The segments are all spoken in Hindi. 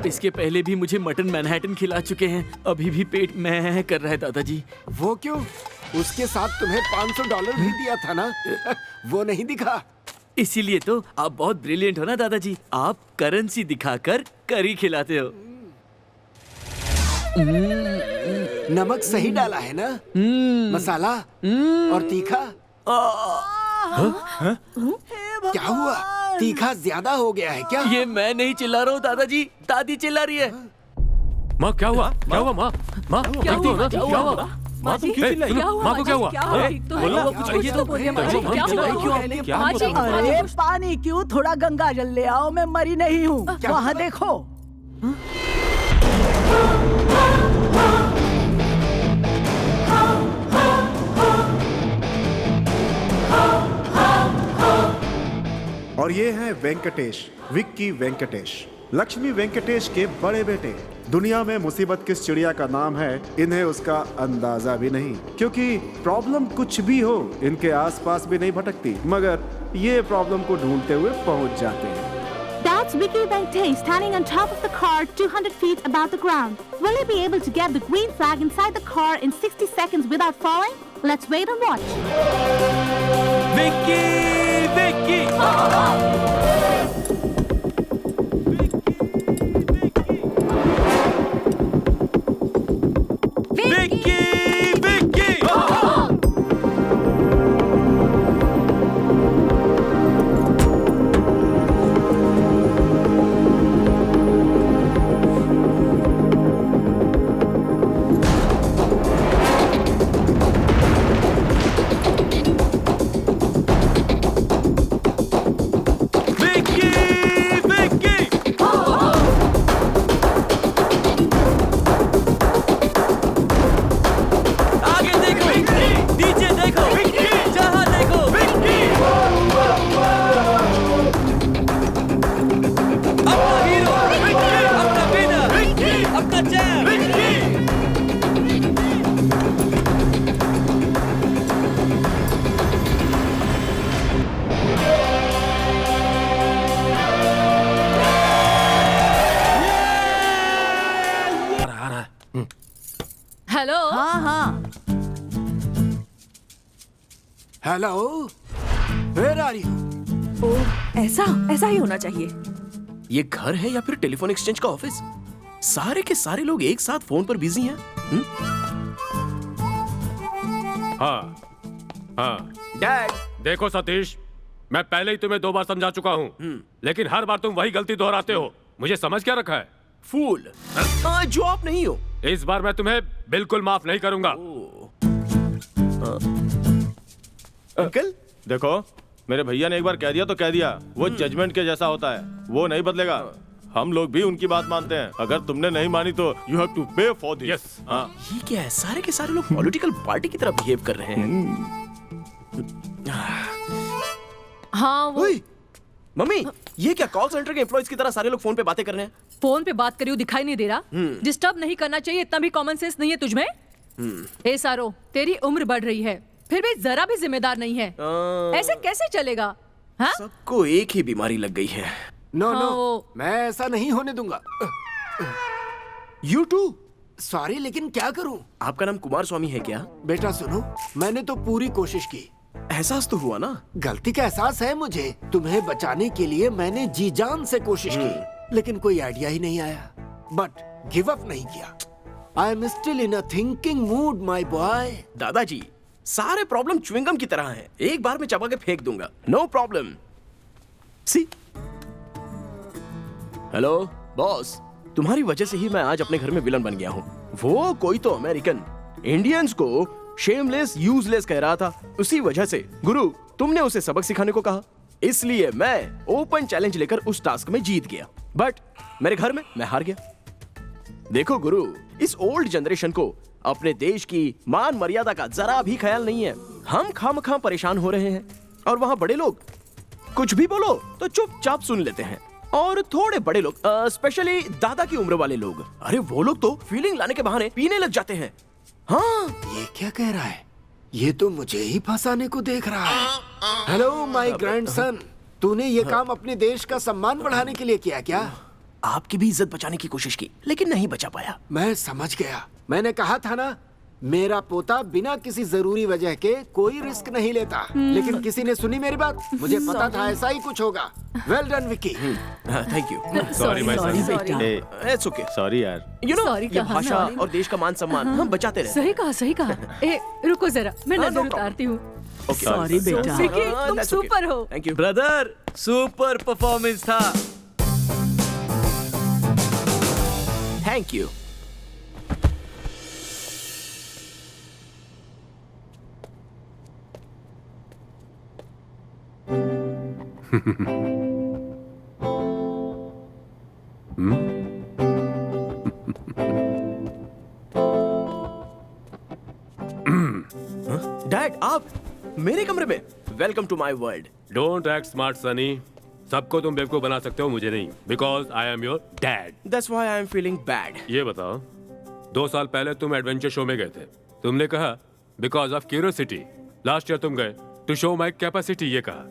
इसके पहले भी मुझे मटन मैनहट्टन खिला चुके हैं, अभी भी पेट में कर रहा है दादाजी। वो क्यों? उसके साथ तुम्हें $500 भी दिया था ना? वो नहीं दिखा? इसीलिए तो आप बहुत ब्रिलियंट हो ना दादाजी, आप करेंसी दिखाकर करी खिलाते हो। नमक सही डाला है ना? मसाला और तीखा? क्या हुआ? तीखा ज्यादा हो गया है क्या? ये मैं नहीं चिल्ला रहा हूँ दादाजी, दादी चिल्ला रही है। माँ क्या हुआ? क्या हुआ माँ? माँ क्या हुआ? क्या हुआ? माँ तुम क्यों चिल्लाई? माँ को क्या हुआ? बोलो कुछ ये तो बोलिए माँ जी, क्या हुआ? अरे पानी क्यों? थोड़ा गंगा जल ले आओ, मैं मरी नहीं हूँ। वहाँ देखो। और ये हैं वेंकटेश, विक्की वेंकटेश, लक्ष्मी वेंकटेश के बड़े बेटे। दुनिया में मुसीबत किस चिड़िया का नाम है, इन्हें उसका अंदाजा भी नहीं, क्योंकि प्रॉब्लम कुछ भी हो इनके आसपास भी नहीं भटकती, मगर ये प्रॉब्लम को ढूंढते हुए पहुंच जाते हैं। That's Vicky Venkatesh standing on top of the car 200 feet above the ground. Will he be able to get the green flag inside the car in 60 seconds without falling? Let's wait and watch. Vicky! Vicky! Vicky! Vicky! Hello. हाँ हाँ। Hello, where are you? Oh, ऐसा ही होना चाहिए। ये घर है या फिर टेलीफोन एक्सचेंज का ऑफिस? सारे के सारे लोग एक साथ फोन पर बिजी हैं। हाँ हाँ डैड, देखो सतीश, मैं पहले ही तुम्हें 2 बार समझा चुका हूँ, लेकिन हर बार तुम वही गलती दोहराते हो। मुझे समझ क्या रखा है? फूल। जो आप नहीं हो। इस बार मैं तुम्हें बिल्कुल माफ नहीं करूंगा। अंकल देखो, मेरे भैया ने एक बार कह दिया तो कह दिया, वो जजमेंट के जैसा होता है, वो नहीं बदलेगा। हम लोग भी उनकी बात मानते हैं, अगर तुमने नहीं मानी तो यू हैव टू पे फॉर दिस। यस। हाँ, ये क्या है? सारे के सारे लोग पॉलिटिकल पार्टी की तरह बिहेव कर रहे हैं। हाँ वो मम्मी, ये क्या कॉल सेंटर के एम्प्लॉइज की तरह सारे लोग फोन पे बातें कर रहे हैं? फोन पे बात करी हो दिखाई नहीं दे रहा? डिस्टर्ब नहीं करना चाहिए, इतना भी कॉमन सेंस नहीं है तुझमें? ए सारो, तेरी उम्र बढ़ रही है, फिर भी जरा भी जिम्मेदार नहीं है। ऐसे कैसे चलेगा? हाँ? सबको एक ही बीमारी लग गई है। नो नो, हाँ, मैं ऐसा नहीं होने दूंगा। You to. सॉरी, लेकिन क्या करूं? आपका नाम कुमार स्वामी है क्या? बेटा सुनो, मैंने तो पूरी कोशिश की। एहसास तो हुआ ना। गलती का एहसास है मुझे। तुम्हें बचाने के लिए मैंने जी जान से कोशिश की, लेकिन कोई आइडिया ही नहीं आया। बट गिव अप नहीं किया। I am still in a thinking mood my boy. दादाजी, सारे प्रॉब्लम च्युइंगम की तरह हैं। एक बार में चबा के फेंक दूंगा, नो प्रॉब्लम। सी, हेलो बॉस, तुम्हारी वजह से ही मैं आज अपने घर में विलन बन गया हूँ। वो कोई तो अमेरिकन इंडियंस को शेमलेस यूजलेस कह रहा था। उसी वजह से गुरु तुमने उसे सबक सिखाने को कहा, इसलिए मैं ओपन चैलेंज लेकर उस टास्क में जीत गया। बट मेरे घर में मैं हार गया। देखो गुरु, इस ओल्ड जनरेशन को अपने देश की मान मर्यादा का जरा भी ख्याल नहीं है। हम खामखा परेशान हो रहे हैं और वहां बड़े लोग कुछ भी बोलो तो चुपचाप सुन लेते हैं। और थोड़े बड़े लोग, स्पेशली दादा की उम्र वाले लोग, अरे वो लोग तो फीलिंग लाने के बहाने पीने लग जाते हैं। हाँ, ये क्या कह रहा है? ये तो मुझे ही फंसाने को देख रहा है। हेलो माय ग्रैंडसन, तूने ये काम अपने देश का सम्मान बढ़ाने के लिए किया क्या? आपकी भी इज्जत बचाने की कोशिश की, लेकिन नहीं बचा पाया। मैं समझ गया। मैंने कहा था ना, मेरा पोता बिना किसी जरूरी वजह के कोई रिस्क नहीं लेता। लेकिन किसी ने सुनी मेरी बात। मुझे पता था ऐसा ही कुछ होगा। Well done Vicky. Thank you. Sorry my son. It's okay. Sorry यार। यू नो, Sorry ये कहा भाषा ना। और देश का मान सम्मान हम बचाते रहे। सही कहा, सही कहा। ए, रुको जरा, मैं हाँ, नजर no problem. उतारती हूँ। सॉरी बेटा। विकी, तुम That's okay. सुपर हो। Thank you. Brother, super performance था। Thank you. डैड, आप मेरे कमरे में? Welcome to my world. Don't act smart Sunny. सबको तुम बेवकूफ बना सकते हो, मुझे नहीं। Because I am your dad. That's why I am feeling bad. ये बताओ, 2 साल पहले तुम एडवेंचर शो में गए थे। तुमने कहा because of curiosity. Last year तुम गए टू शो माई कैपेसिटी, ये कहा।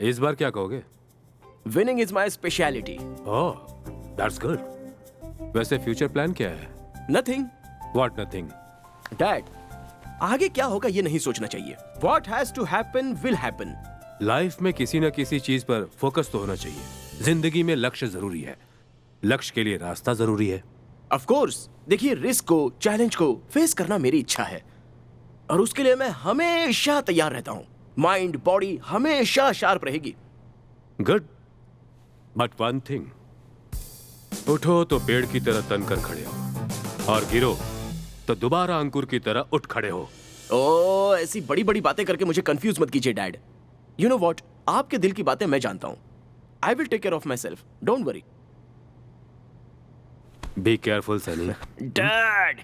इस बार क्या कहोगे? Winning is my speciality. Oh, that's good. वैसे फ्यूचर प्लान क्या है? नथिंग। What nothing? डैड, आगे क्या होगा ये नहीं सोचना चाहिए। What has to happen will happen. Life में किसी न किसी चीज पर फोकस तो होना चाहिए। जिंदगी में लक्ष्य जरूरी है, लक्ष्य के लिए रास्ता जरूरी है। Of course, देखिए, रिस्क को, चैलेंज को फेस करना मेरी इच्छा है और उसके लिए मैं हमेशा तैयार रहता हूँ। माइंड, बॉडी हमेशा शार्प रहेगी। गुड, बट वन थिंग, उठो तो पेड़ की तरह तनकर खड़े हो और गिरो तो दोबारा अंकुर की तरह उठ खड़े हो। ओ, ऐसी बड़ी बड़ी बातें करके मुझे कंफ्यूज मत कीजिए डैड। यू नो व्हाट, आपके दिल की बातें मैं जानता हूँ। I will take care of my self, don't worry. Be careful Sunny. Dad.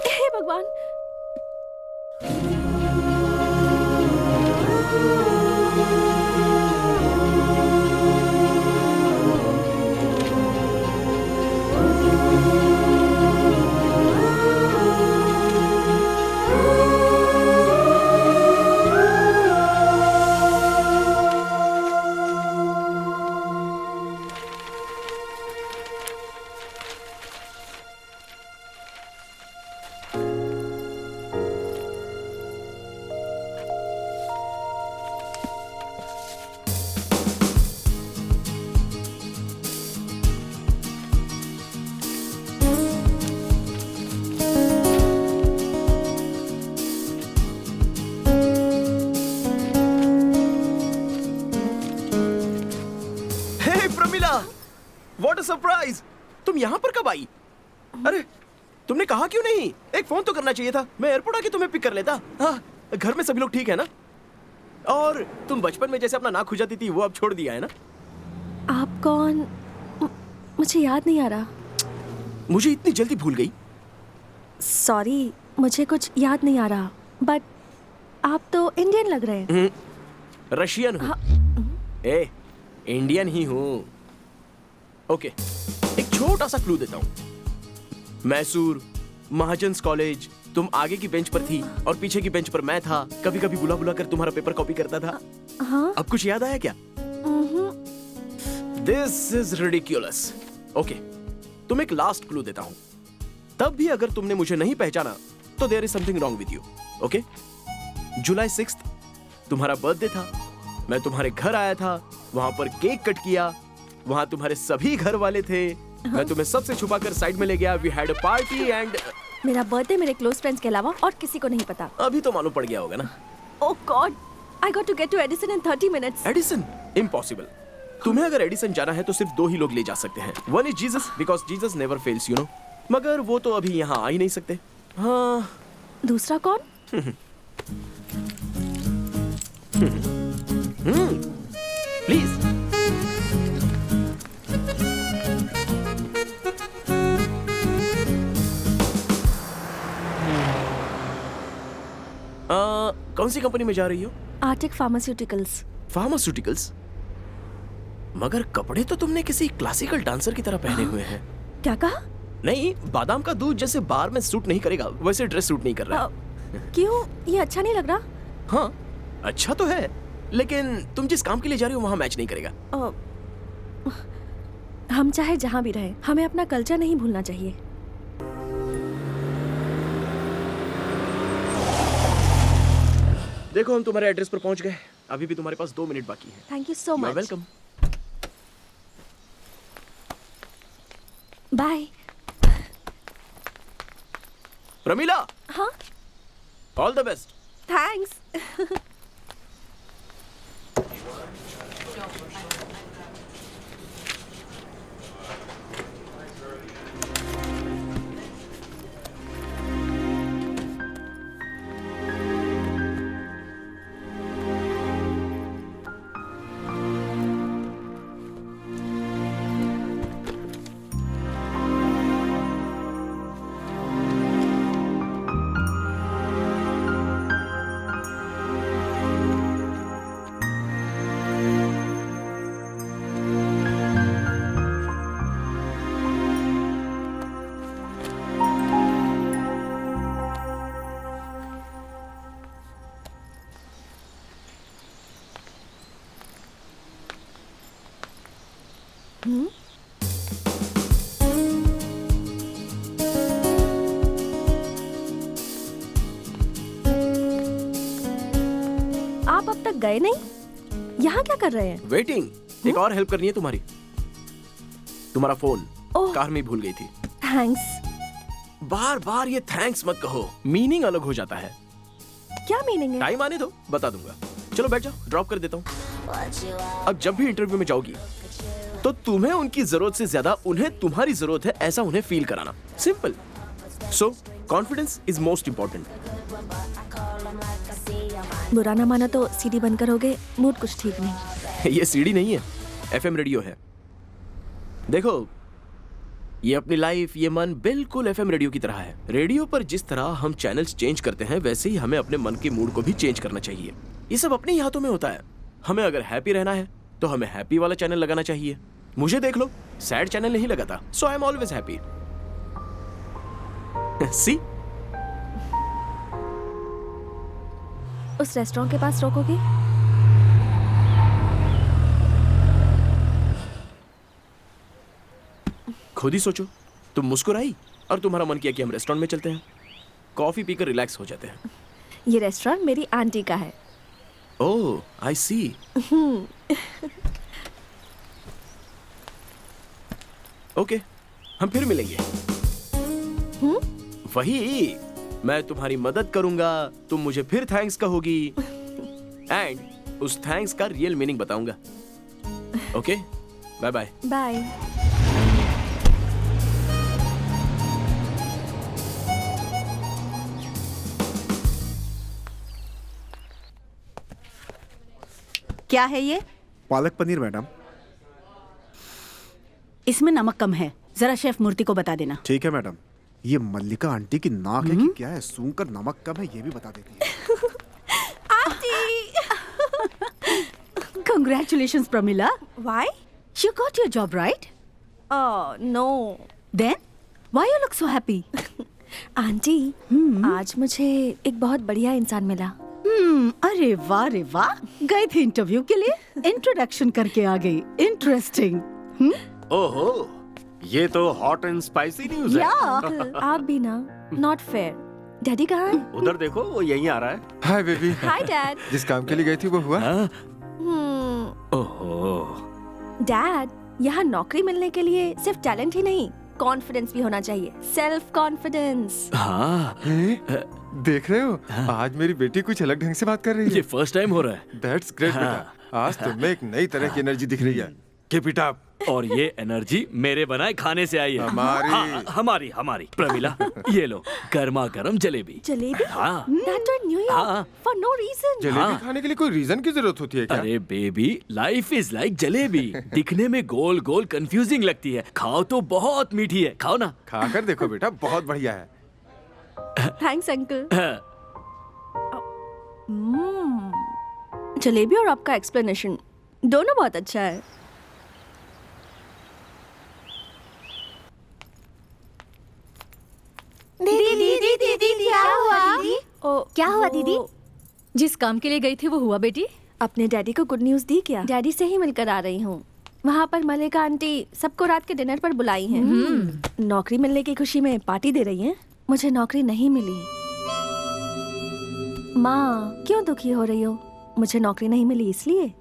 हे भगवान। What a surprise! तुम यहाँ पर कब आई? अरे, तुमने कहा क्यों नहीं? एक फोन तो करना चाहिए था। मैं एयरपोर्ट आके तुम्हें पिक कर लेता। हाँ, घर में सभी लोग ठीक है ना? और तुम बचपन में जैसे अपना नाक खुजाती थी वो अब छोड़ दिया है ना? आप कौन? मुझे याद नहीं आ रहा। मुझे इतनी जल्दी भूल गई? सॉरी, मुझे कुछ याद नहीं आ रहा, बट आप तो इंडियन लग रहे हैं। रशियन हूँ। ए, इंडियन ही हूँ। ओके, एक छोटा सा क्लू देता हूँ। मैसूर, महाजन्स कॉलेज, तुम आगे की बेंच पर थी और पीछे की बेंच पर मैं था। कभी कभी बुला बुला कर तुम्हारा पेपर कॉपी करता था। हाँ? अब कुछ याद आया क्या? This is ridiculous. ओके, तुम एक लास्ट क्लू देता हूँ। तब भी अगर तुमने मुझे नहीं पहचाना तो there is something wrong with you. Okay, जुलाई 6 तुम्हारा बर्थडे था। मैं तुम्हारे घर आया था, वहां पर केक कट किया, वहां तुम्हारे सभी घर वाले थे। मैं तुम्हें सबसे छुपाकर साइड में ले गया। We had a party and मेरा बर्थडे मेरे क्लोज फ्रेंड्स के अलावा और किसी को नहीं पता। अभी तो मालूम पड़ गया होगा ना। Oh God, I got to get to Edison in 30 minutes. Edison? Impossible. तुम्हें अगर एडिसन जाना है तो सिर्फ 2 ही लोग ले जा सकते हैं। One is Jesus, because Jesus never fails, you know. मगर वो तो अभी यहाँ आ ही नहीं सकते। हाँ। दूसरा कौन? प्लीज। कौन सी कंपनी में जा रही हो? Arctic pharmaceuticals. फार्मास्यूटिकल्स? मगर कपड़े तो तुमने किसी क्लासिकल डांसर की तरह पहने हुए हैं। क्या कहा? नहीं, बादाम का दूध जैसे बार में सूट नहीं करेगा, वैसे ड्रेस सूट नहीं कर रहा। क्यों? ये अच्छा नहीं लग रहा? हाँ, अच्छा तो है, लेकिन तुम जिस काम के लिए जा रही हो वहाँ मैच नहीं करेगा। हम चाहे जहाँ भी रहें, हमें अपना कल्चर नहीं भूलना चाहिए। देखो, हम तुम्हारे एड्रेस पर पहुंच गए। अभी भी तुम्हारे पास 2 मिनट बाकी है। Thank you so much. Welcome. Bye. Pramila. हाँ? All the best. थैंक्स। आप अब तक गए नहीं? यहाँ क्या कर रहे हैं? वेटिंग। एक और हेल्प करनी है तुम्हारी। तुम्हारा फोन कार में भूल गई थी। थैंक्स। बार बार ये थैंक्स मत कहो, मीनिंग अलग हो जाता है। क्या मीनिंग है? टाइम आने दो, बता दूंगा। चलो बैठ जाओ, ड्रॉप कर देता हूँ। अब जब भी इंटरव्यू में जाओगी तो तुम्हें उनकी जरूरत से ज्यादा उन्हें तुम्हारी जरूरत है, ऐसा उन्हें फील कराना। Simple. So confidence is most important. बुरा ना माना तो सीडी बंद करोगे, मूड कुछ ठीक नहीं। ये सीडी नहीं है, एफएम रेडियो है। देखो, ये अपनी लाइफ, ये मन बिल्कुल एफएम रेडियो की तरह है। रेडियो पर जिस तरह हम चैनल्स चेंज करते हैं, वैसे ही हमें अपने मन के मूड को भी चेंज करना चाहिए। ये सब अपने ही हाथों में होता है। हमें अगर हैप्पी रहना है तो हमें हैप्पी वाला चैनल लगाना चाहिए। मुझे देख लो, सैड चैनल नहीं लगाता, सो आई एम ऑलवेज हैप्पी। सी? उस रेस्टोरेंट के पास रोकोगे? खुद ही सोचो, तुम मुस्कुराई और तुम्हारा मन किया कि हम रेस्टोरेंट में चलते हैं, कॉफी पीकर रिलैक्स हो जाते हैं। ये रेस्टोरेंट मेरी आंटी का है। ओह, आई सी। ओके, हम फिर मिलेंगे। वही, मैं तुम्हारी मदद करूंगा, तुम मुझे फिर थैंक्स कहोगी एंड उस थैंक्स का रियल मीनिंग बताऊंगा। Okay, bye bye. बाय। क्या है ये? पालक पनीर मैडम। इसमें नमक कम है, जरा शेफ मूर्ति को बता देना। ठीक है मैडम। ये मल्लिका आंटी की नाक है कि क्या है? सूंघ कर नमक कम है ये भी बता देती है। Congratulations, Pramila. Why? You got your job, right? Oh, no. Then, why you look so happy? Aunty, आज मुझे एक बहुत बढ़िया इंसान मिला। अरे वाह, गए थे इंटरव्यू के लिए, इंट्रोडक्शन करके आ गई। इंटरेस्टिंग। ओहो, ये तो हॉट एंड स्पाइसी न्यूज़ है। अंकल, आप भी ना, नॉट फेयर। डैडी कहाँ है? उधर देखो, वो यहीं आ रहा है। Hi baby. Hi dad. जिस काम के लिए गई थी वो हुआ? ओहो। डैड, यहाँ नौकरी मिलने के लिए सिर्फ टैलेंट ही नहीं, कॉन्फिडेंस भी होना चाहिए। Self confidence. हाँ, देख रहे हो, आज मेरी बेटी कुछ अलग ढंग से बात कर रही ये है। फर्स्ट टाइम हो रहा है। दैट्स ग्रेट बेटा। आज तुम में एक नई तरह की एनर्जी दिख रही है। Keep it up. और ये एनर्जी मेरे बनाए खाने से आई है। हमारी। हाँ, हमारी प्रमिला, ये लो गर्मा गर्म जलेबी। जलेबी? हाँ। That to New York हाँ। for no reason. जलेबी हाँ। खाने के लिए कोई रीजन की जरूरत होती है क्या? अरे baby, life is like jalebi. दिखने में गोल गोल कंफ्यूजिंग लगती है, खाओ तो बहुत मीठी है। खाओ ना। खाकर देखो बेटा, बहुत बढ़िया है। Thanks uncle. हाँ, जलेबी और आपका एक्सप्लेनेशन दोनों बहुत अच्छा है। दीदी क्या हुआ दीदी? क्या हुआ दीदी? जिस काम के लिए गई थी वो हुआ बेटी? अपने डैडी को गुड न्यूज दी क्या? डैडी से ही मिलकर आ रही हूँ। वहाँ पर मल्लिका आंटी सबको रात के डिनर पर बुलाई हैं। नौकरी मिलने की खुशी में पार्टी दे रही हैं। मुझे नौकरी नहीं मिली। माँ, क्यों दुखी हो रही हो? मुझे नौकरी नहीं मिली इसलिए?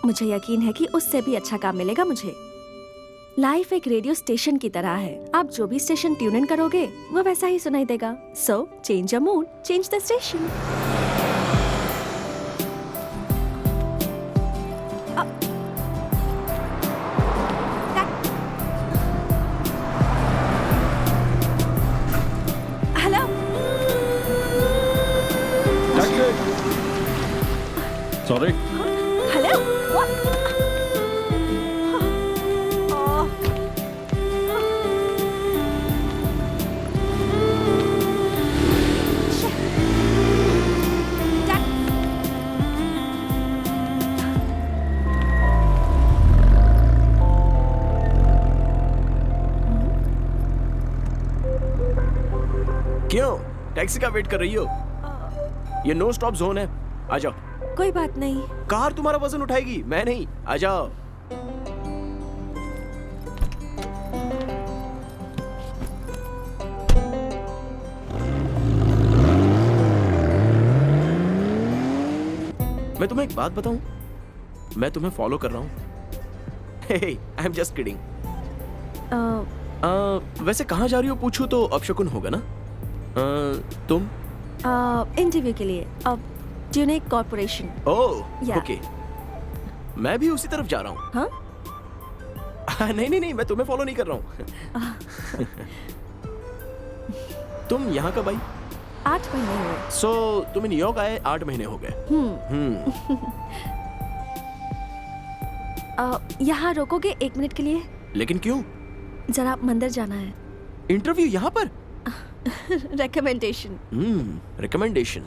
मुझे यकीन है कि उससे भी अच्छा काम मिलेगा मुझे। लाइफ एक रेडियो स्टेशन की तरह है। आप जो भी स्टेशन ट्यून इन करोगे वो वैसा ही सुनाई देगा। So change your mood, change the station. Hello. Sorry. Hello. क्यों टैक्सी का वेट कर रही हो? ये नो स्टॉप जोन है, आ जाओ। कोई बात नहीं। कार तुम्हारा वजन उठाएगी, मैं नहीं। आ जाओ। मैं तुम्हें एक बात बताऊं, मैं तुम्हें फॉलो कर रहा हूं। हे, आई एम जस्ट किडिंग। वैसे कहाँ जा रही हो पूछूं तो अपशकुन होगा ना? तुम? इंटरव्यू के लिए अब ट्यूनिक कॉर्पोरेशन। ओह, Yeah. ओके। मैं भी उसी तरफ जा रहा हूँ। हाँ? नहीं, मैं तुम्हें फॉलो नहीं कर रहा हूँ। तुम यहाँ कब आई? 8 महीने हुए। सो तुम न्यूयॉर्क आए 8 महीने हो गए। यहाँ रोकोगे 1 मिनट के लिए? लेकिन क्यों? जरा मंदिर जाना है। इंटरव्यू यहाँ पर? रिकमेंडेशन। रिकमेंडेशन।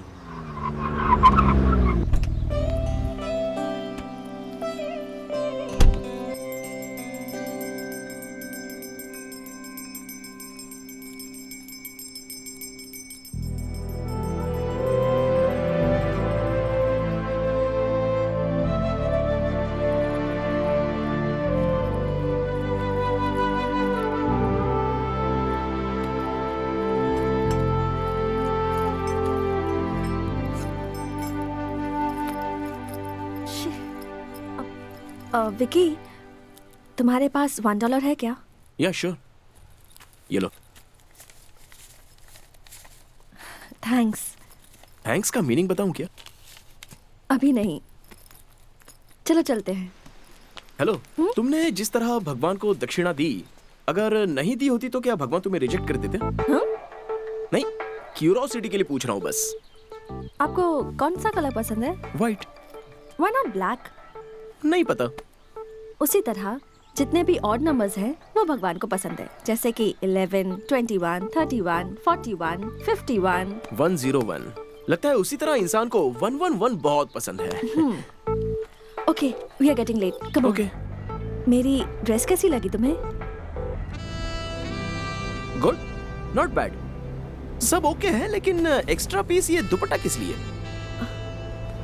विकी, तुम्हारे पास $1 है क्या? या श्योर, ये लो। थैंक्स। थैंक्स का मीनिंग बताऊं क्या? अभी नहीं, चलो चलते हैं। हेलो, तुमने जिस तरह भगवान को दक्षिणा दी, अगर नहीं दी होती तो क्या भगवान तुम्हें रिजेक्ट कर देते? हाँ? नहीं, क्यूरोसिटी के लिए पूछ रहा हूँ बस। आपको कौन सा कलर पसंद है? व्हाइट। Why not black? नहीं पता। उसी तरह जितने भी ऑड नंबर्स हैं वो भगवान को पसंद है, जैसे कि 11, 21, 31, 41, 51। 101। लगता है उसी तरह इंसान को 111 बहुत पसंद है। Okay, we are getting late, come on. Okay, मेरी ड्रेस कैसी लगी तुम्हें? गुड, नॉट बैड, सब ओके है, लेकिन एक्स्ट्रा पीस ये दुपट्टा किस लिए?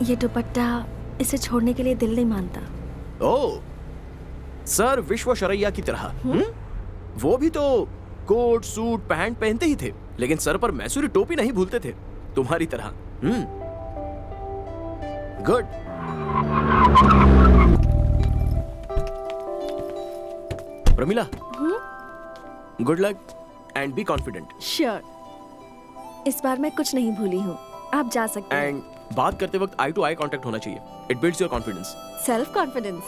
ये दुपट्टा इसे छोड़ने के लिए दिल नहीं मानता। ओह, सर विश्वेश्वरैया की तरह। वो भी तो कोट सूट पैंट पहनते ही थे, लेकिन सर पर मैसूरी टोपी नहीं भूलते थे, तुम्हारी तरह। Good. Pramila, good luck and be confident. Sure, इस बार मैं कुछ नहीं भूली हूँ, आप जा सकते हैं। एंड बात करते वक्त आई टू आई कांटेक्ट होना चाहिए, it builds your confidence. Self confidence.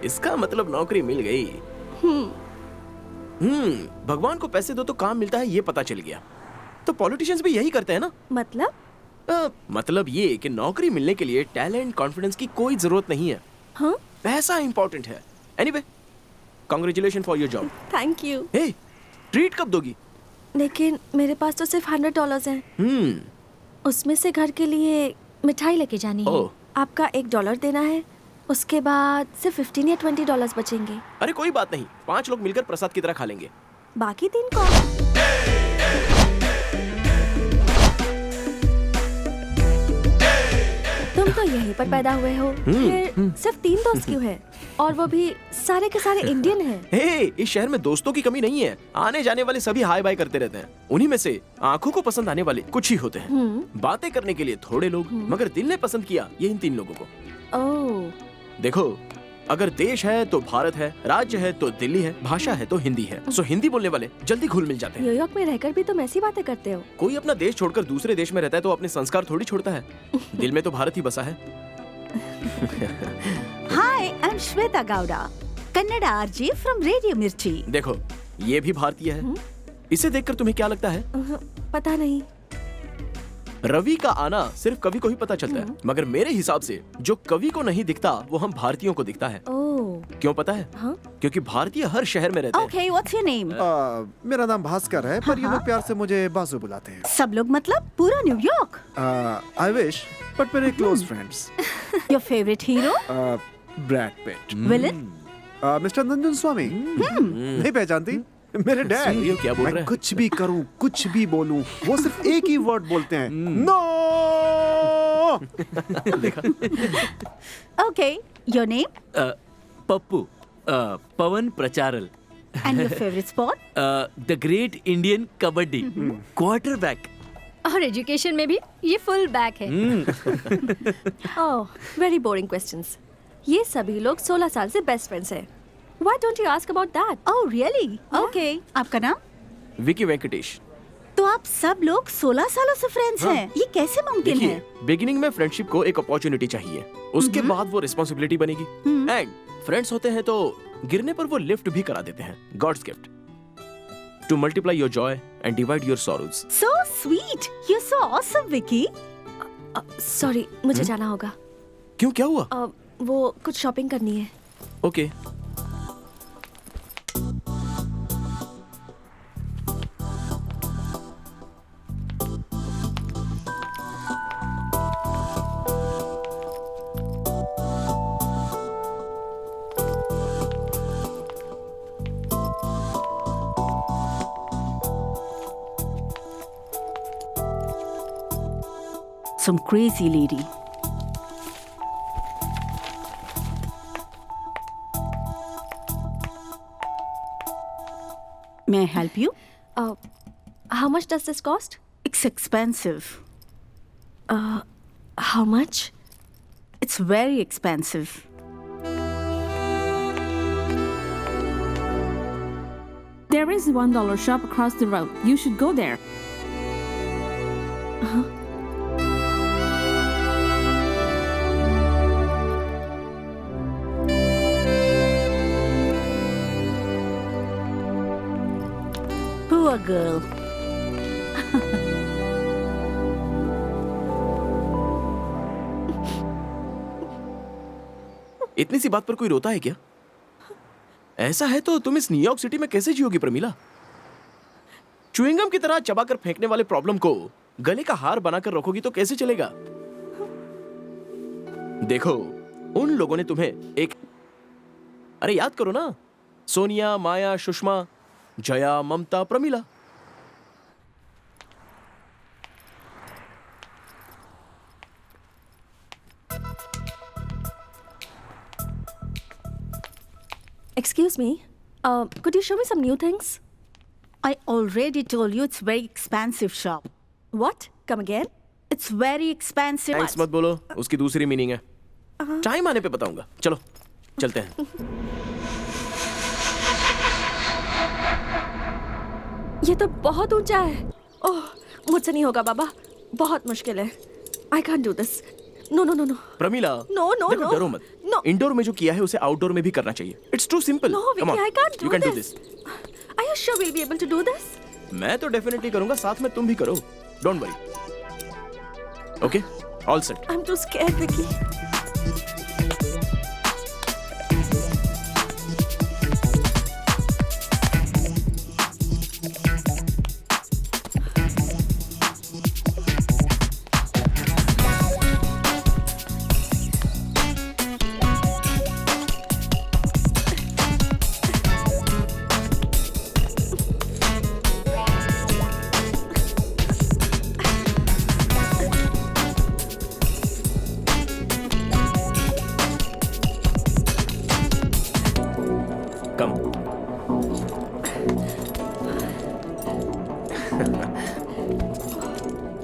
इसका मतलब नौकरी मिल गई। भगवान को पैसे दो तो काम मिलता है, ये पता चल गया। तो पॉलिटिशियंस भी यही करते हैं ना? मतलब ये कि नौकरी मिलने के लिए टैलेंट कॉन्फिडेंस की कोई जरूरत नहीं है। हाँ? पैसा इंपॉर्टेंट है। Anyway, congratulation for your job. Thank you. Hey, treat कब दोगी? लेकिन मेरे पास तो सिर्फ $100 हैं। उसमें से घर के लिए मिठाई लेके जानी है। आपका $1 देना है, उसके बाद सिर्फ $15 या $20 बचेंगे। अरे कोई बात नहीं, 5 लोग मिलकर प्रसाद की तरह खा लेंगे। बाकी 3 कौन? तुम तो यहीं पर पैदा हुए हो, फिर सिर्फ 3 दोस्त क्यों हैं? और वो भी सारे के सारे इंडियन हैं। हे, इस शहर में दोस्तों की कमी नहीं है। आने जाने वाले सभी हाय बाय करते रहते हैं। उन्हीं में से आंखों को पसंद आने वाले कुछ ही होते हैं। बातें करने के लिए थोड़े लोग, मगर दिल ने पसंद किया ये इन 3 लोगों को। ओह, देखो, अगर देश है तो भारत है, राज्य है तो दिल्ली है, भाषा है तो हिंदी है। सो हिंदी बोलने वाले जल्दी घुल मिल जाते हैं। न्यूयॉर्क में रहकर भी तुम ऐसी बातें करते हो। कोई अपना देश छोड़कर दूसरे देश में रहता है तो अपने संस्कार थोड़ी छोड़ता है। दिल में तो भारत ही बसा है। Hi, I am Shweta Gowda, Kannada RJ from Radio Mirchi. देखो, ये भी भारतीय है। इसे देखकर तुम्हें क्या लगता है? पता नहीं। रवि का आना सिर्फ कवि को ही पता चलता है, मगर मेरे हिसाब से जो कवि को नहीं दिखता वो हम भारतीयों को दिखता है। क्यों पता है? क्योंकि भारतीय हर शहर में रहते हैं। Okay, what's your name? मेरा नाम भास्कर है, पर ये लोग प्यार से मुझे बासु बुलाते हैं। सब लोग मतलब पूरा न्यूयॉर्क? आई विश, बट मेरे close friends. Your favorite hero? Brad Pitt. Villain? Mister Nandan Swami. नहीं पहचानती? मेरे डैड। ये क्या बोल रहे मैं हैं? कुछ भी करूं, कुछ भी बोलूं, वो सिर्फ एक ही वर्ड बोलते हैं, नो। देखा? Okay, your name? Pappu, Pawan Pracharal. And your favorite sport? The great Indian kabaddi, quarterback. और एजुकेशन में भी ये फुल बैक है। Oh, very boring questions. ये सभी लोग 16 साल से बेस्ट फ्रेंड्स हैं। Why don't you ask about that? Oh, really? Okay. आपका नाम? विकी वेंकटेश। तो आप सब लोग 16 सालों से फ्रेंड्स हैं? ये कैसे मुमकिन है? बिगिनिंग में फ्रेंडशिप को एक अपॉर्चुनिटी चाहिए, उसके बाद वो रिस्पॉन्सिबिलिटी बनेगी। एंड फ्रेंड्स होते हैं तो गिरने पर वो लिफ्ट भी करा देते हैं। God's gift to multiply your joy and divide your sorrows. So sweet. You're so awesome, Vicky. Sorry, मुझे जाना होगा। क्यों, क्या हुआ? वो कुछ शॉपिंग करनी है। Okay. some crazy lady. May I help you? How much does this cost? It's expensive. How much? It's very expensive. There is $1 shop across the road. You should go there. Poor girl. इतनी सी बात पर कोई रोता है क्या? ऐसा है तो तुम इस न्यूयॉर्क सिटी में कैसे जियोगी प्रमिला? च्युइंगम की तरह चबाकर फेंकने वाले प्रॉब्लम को गले का हार बनाकर रखोगी तो कैसे चलेगा? देखो, उन लोगों ने तुम्हें अरे याद करो ना, सोनिया, माया, सुषमा, जया, ममता, Pramila. Excuse me. Could you show me some new things? I already told you it's very expensive shop. What? Come again? It's very expensive. Thanks मत बोलो, उसकी दूसरी मीनिंग है। टाइम आने पे बताऊंगा। चलो, चलते हैं। ये तो बहुत ऊंचा है। ओह, मुझसे नहीं होगा बाबा, बहुत मुश्किल है। I can't do this. No, no, no, no. Pramila, No, no, देखो no. डरो मत। No. इंडोर में जो किया है उसे आउटडोर में भी करना चाहिए। It's too simple. No, Come Vicky, on. I can't do You can do this. this. Are you sure we'll be able to do this? मैं तो डेफिनेटली करूंगा, साथ में तुम भी करो। Don't worry. Okay? All set. I'm too scared, Vicky.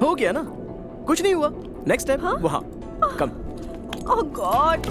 हो गया ना, कुछ नहीं हुआ। नेक्स्ट टाइम वहां कम। Oh God.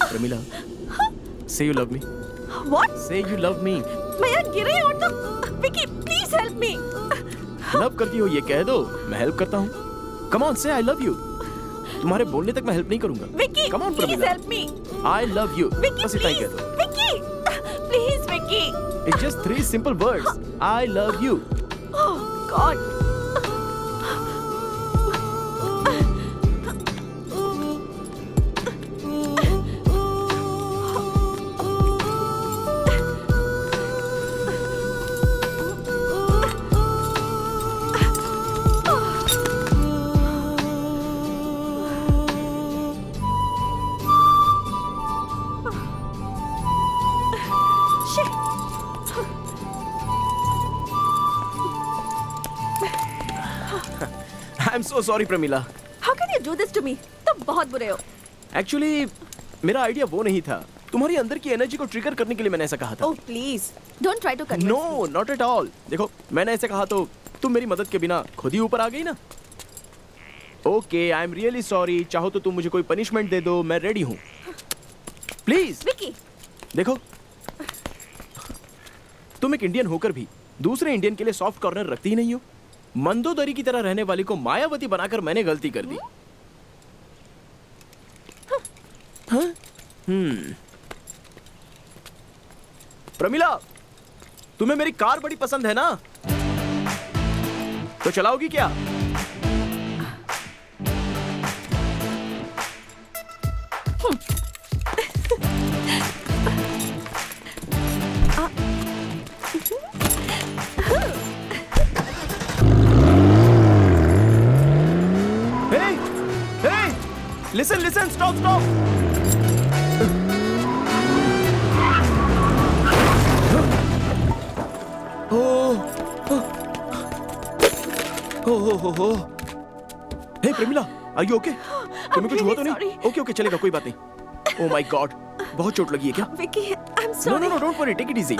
Pramila, say you love me. What? Say you love me. मैं यहाँ गिर रही हूँ तो Vicky please help me. Love करती हो ये कह दो, मैं हेल्प करता हूँ। Come on, say I love you. तुम्हारे बोलने तक मैं हेल्प नहीं करूँगा। Vicky Come on, please Pramila. Help me. I love you. Vicky बस इतना ही प्लीज कह दो। Vicky please Vicky. It's just 3 simple words. I love you. Oh God. I'm so sorry, Pramila. How can you do this to me? तुम बहुत बुरे हो। Actually, मेरा आइडिया वो नहीं था। तुम्हारी अंदर की एनर्जी को ट्रिगर करने के लिए मैंने ऐसा कहा था। Oh please, don't try to convince me. No, not at all. देखो, मैंने ऐसे कहा तो तुम मेरी मदद के बिना खुद ही ऊपर आ गई ना। Okay, I am really sorry. चाहो तो तुम मुझे कोई पनिशमेंट दे दो, मैं रेडी हूँ। प्लीज। विकी, देखो, तुम एक इंडियन होकर भी दूसरे इंडियन के लिए सॉफ्ट कॉर्नर रखती ही नहीं हो। मंदोदरी की तरह रहने वाली को मायावती बनाकर मैंने गलती कर दी। हाँ? प्रमिला, तुम्हें मेरी कार बड़ी पसंद है ना? तो चलाओगी क्या? Listen, listen, stop, stop. Hey, Premila, are you okay? तुम्हें कुछ हुआ तो नहीं? ओके ओके, चलेगा, कोई बात नहीं। Oh my God, बहुत चोट लगी है क्या? Vicky, I'm No, sorry. no, no, don't worry, take it easy.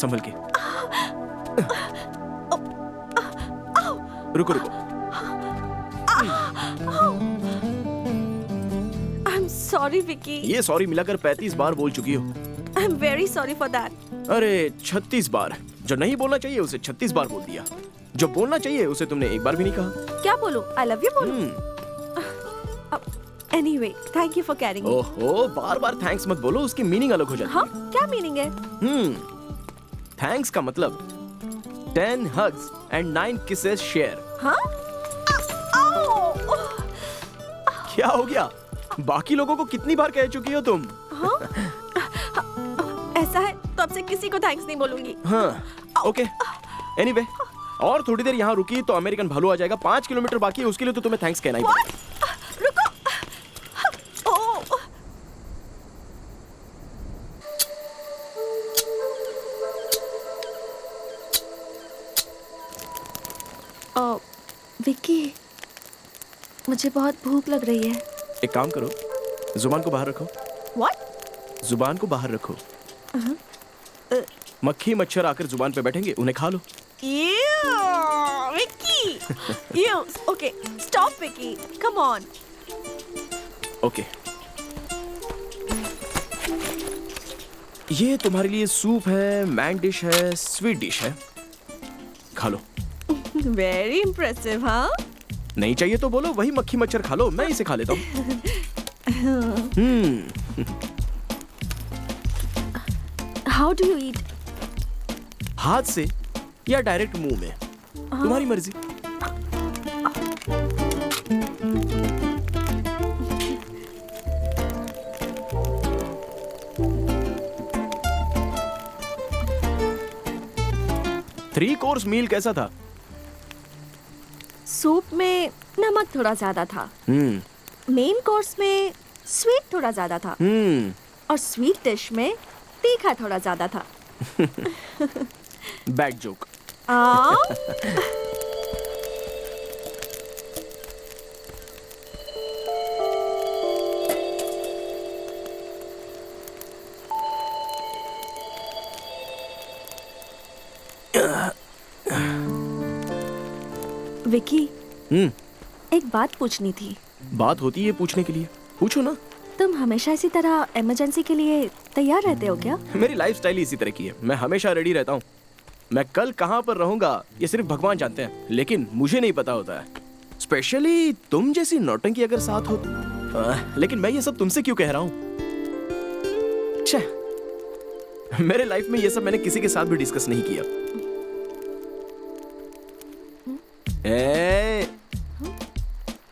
संभल के। रुको रुको। I'm sorry, Vicky. ये सॉरी मिलाकर 35 बार बोल चुकी हो। I'm very sorry for that. अरे 36 बार। जो नहीं बोलना चाहिए उसे 36 बार बोल दिया। जो बोलना चाहिए उसे तुमने एक बार भी नहीं कहा। क्या बोलूं? I love you बोलूं? Anyway, thank you for carrying me. ओहो, बार बार थैंक्स मत बोलो, उसकी मीनिंग अलग हो जाती है। हाँ, क्या मीनिंग है? थैंक्स का मतलब 10 hugs and 9 kisses share। हाँ? क्या हो गया? बाकी लोगों को कितनी बार कह चुकी हो तुम? हाँ? ऐसा है तो अब से किसी को थैंक्स नहीं बोलूंगी। हाँ, ओके। एनीवे, और थोड़ी देर यहाँ रुकी तो अमेरिकन भालू आ जाएगा। 5 किलोमीटर बाकी है, उसके लिए तो तुम्हें थैंक्स कहना ही पड़ेगा। रुको। विक्की, मुझे बहुत भूख लग रही है। एक काम करो, जुबान को बाहर रखो। What? जुबान को बाहर रखो। मक्खी मच्छर आकर जुबान पे बैठेंगे, उन्हें खा लो। Vicky, okay, stop, Vicky, come on. Okay, ये तुम्हारे लिए सूप है, मैन डिश है, स्वीट डिश है, खा लो। Very impressive, हाँ? नहीं चाहिए तो बोलो, वही मक्खी मच्छर खा लो, मैं इसे खा लेता हूँ। How do you eat? हाथ से या डायरेक्ट मुंह में, तुम्हारी मर्जी। थ्री कोर्स मील कैसा था? सूप में नमक थोड़ा ज्यादा था। मेन कोर्स में स्वीट थोड़ा ज्यादा था। और स्वीट डिश में तीखा थोड़ा ज्यादा था। Bad joke. विकी, एक बात पूछनी थी। बात होती है पूछने के लिए, पूछो ना। तुम हमेशा इसी तरह इमरजेंसी के लिए तैयार रहते हो क्या? मेरी लाइफस्टाइल ही इसी तरह की है, मैं हमेशा रेडी रहता हूँ। मैं कल कहाँ पर रहूंगा ये सिर्फ भगवान जानते हैं, लेकिन मुझे नहीं पता होता है। स्पेशली तुम जैसी नौटंकी अगर साथ हो तो। लेकिन मैं ये सब तुमसे क्यों कह रहा हूँ? मेरे लाइफ में ये सब मैंने किसी के साथ भी डिस्कस नहीं किया।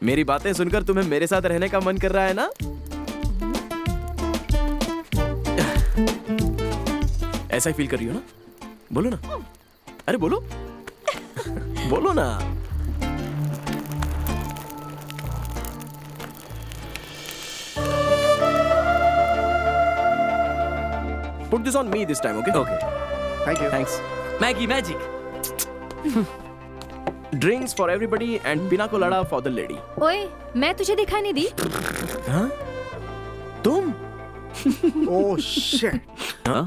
मेरी बातें सुनकर तुम्हें मेरे साथ रहने का मन कर रहा है ना? ऐसा ही फील कर रही हो ना? बोलो ना, अरे बोलो। बोलो ना। Put this on me this time, okay? Okay. Thank you. Thanks. Maggie magic. Drinks for everybody and pina colada for the lady. ओए, मैं तुझे दिखाई नहीं दी? हाँ? तुम? Oh shit. हाँ?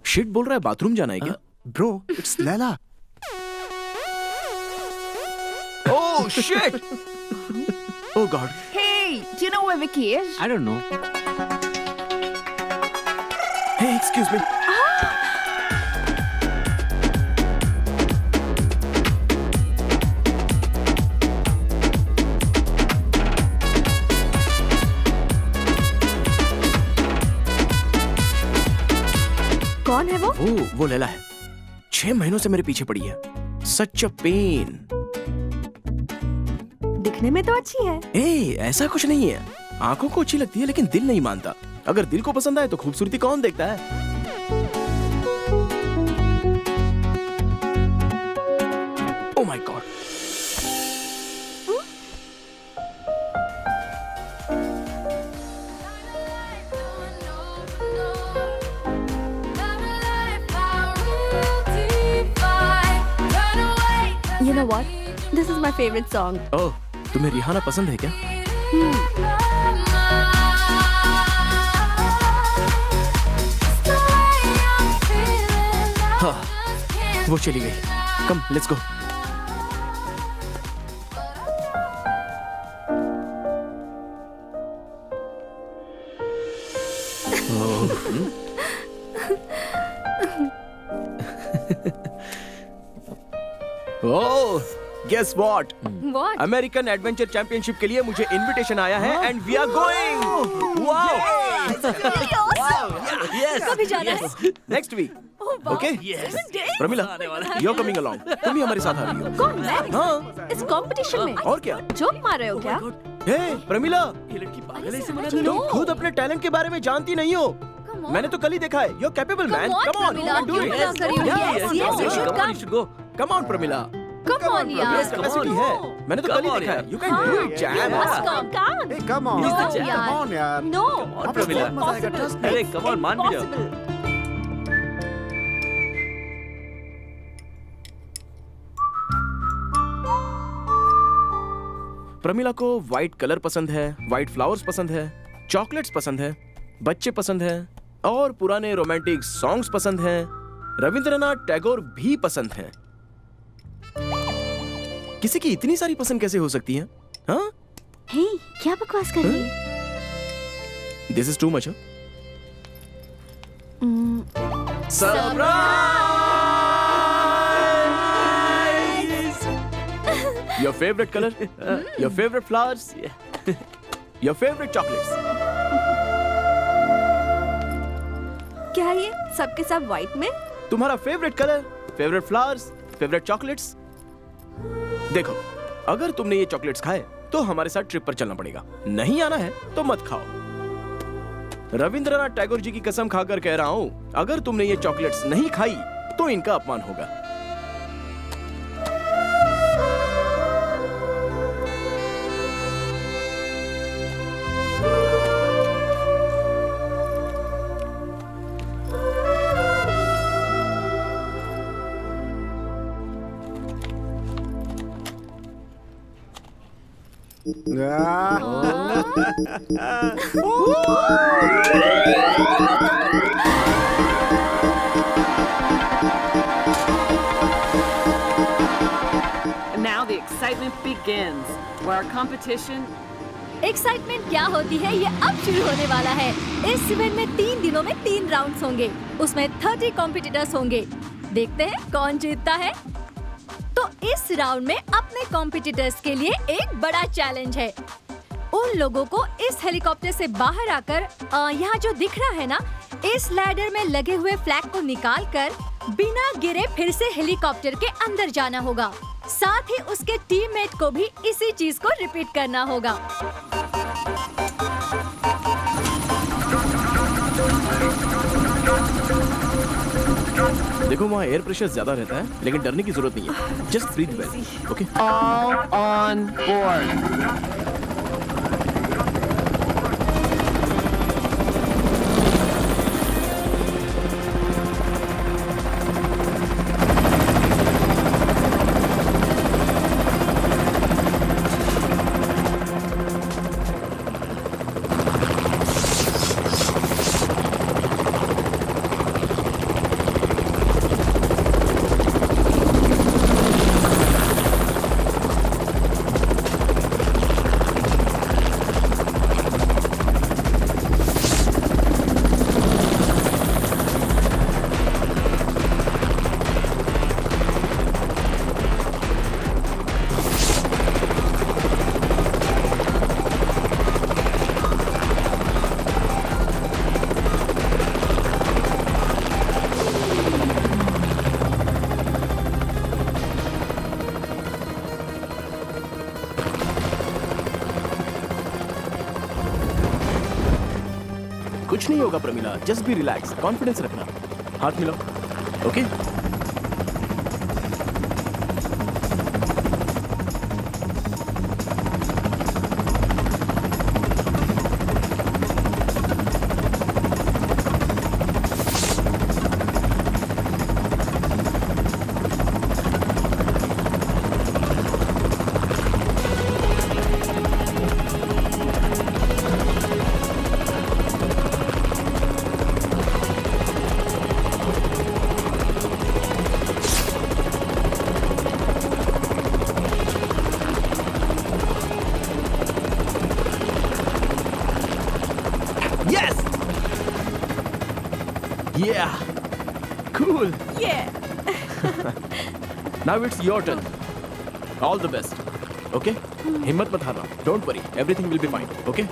शिट बोल रहा है, बाथरूम जाना है क्या? Bro, it's Leila. Oh shit! Oh God! Hey, do you know where Vicky is? I don't know. Hey, excuse me. कौन है वो? वो लैला है। 6 महीनों से मेरे पीछे पड़ी है। Such a pain. दिखने में तो अच्छी है। ए, ऐसा कुछ नहीं है। आंखों को अच्छी लगती है लेकिन दिल नहीं मानता। अगर दिल को पसंद आए तो खूबसूरती कौन देखता है? Oh my God. You know what? This is my favorite song. ओह, तुम्हें रिहाना पसंद है क्या? हाँ, वो चली गई। Come, let's go. Oh, guess what? What? American adventure championship के लिए मुझे इनविटेशन आया है and we are going. Wow! Yes. कभी जाना है? Next week. Okay? Pramila, you're coming along. तुम भी हमारे साथ आ रही हो। कौन मैं? हाँ। इस कंपटीशन में? और क्या? जोक मार रहे हो क्या? हे, प्रमिला, ये लड़की पागल है, इसे मना तुम खुद अपने टैलेंट के बारे में जानती नहीं हो। मैंने तो कल ही देखा है। You're capable, man. Come on. Pramila, Do it. yes, yes, Yes, you should come. you should go. Come on, Pramila. Come on, यार. Yes, capacity है। मैंने तो कल ही देखा है। You can do it, jam. Must come. Can't. Hey, come on. No, Come यार. on, यार. No. on, Pramila. It's impossible. अरे, It's come on, मान भी जाओ। impossible. प्रमिला को व्हाइट कलर पसंद है, व्हाइट फ्लावर्स पसंद है, चॉकलेट्स पसंद है, बच्चे पसंद है और पुराने रोमांटिक सॉन्ग्स पसंद हैं। रविंद्रनाथ टैगोर भी पसंद हैं। किसी की इतनी सारी पसंद कैसे हो सकती है? हाँ? Hey, क्या बकवास कर रही है? This is too much, huh? Surprise! Your favorite color? Your favorite flowers? Your favorite chocolates? क्या ये सबके सब व्हाइट में? तुम्हारा favourite colour, favourite flowers, favourite chocolates? देखो, अगर तुमने ये चॉकलेट्स खाए तो हमारे साथ ट्रिप पर चलना पड़ेगा। नहीं आना है तो मत खाओ। रविंद्रनाथ टैगोर जी की कसम खाकर कह रहा हूं, अगर तुमने ये चॉकलेट्स नहीं खाई तो इनका अपमान होगा। Now the excitement begins. Where our competition. Excitement क्या होती है ये अब शुरू होने वाला है। इस इवेंट में 3 दिनों में 3 राउंड्स होंगे। उसमें 30 कॉम्पिटिटर्स होंगे। देखते हैं कौन जीतता है। तो इस राउंड में अपने कॉम्पिटिटर्स के लिए एक बड़ा चैलेंज है। उन लोगों को इस हेलीकॉप्टर से बाहर आकर यहाँ जो दिख रहा है ना, इस लैडर में लगे हुए फ्लैग को निकालकर बिना गिरे फिर से हेलीकॉप्टर के अंदर जाना होगा। साथ ही उसके टीममेट को भी इसी चीज को रिपीट करना होगा। देखो, वहाँ एयर प्रेशर ज्यादा रहता है, लेकिन डरने की जरूरत नहीं है। Just breathe well, okay? All on board. कुछ नहीं होगा Pramila, just be relax, confidence रखना। हाथ मिलाओ, okay? Yeah, cool. Yeah. Now it's your turn. All the best. Okay? हिम्मत मत हारना. Don't worry. Everything will be fine. Okay?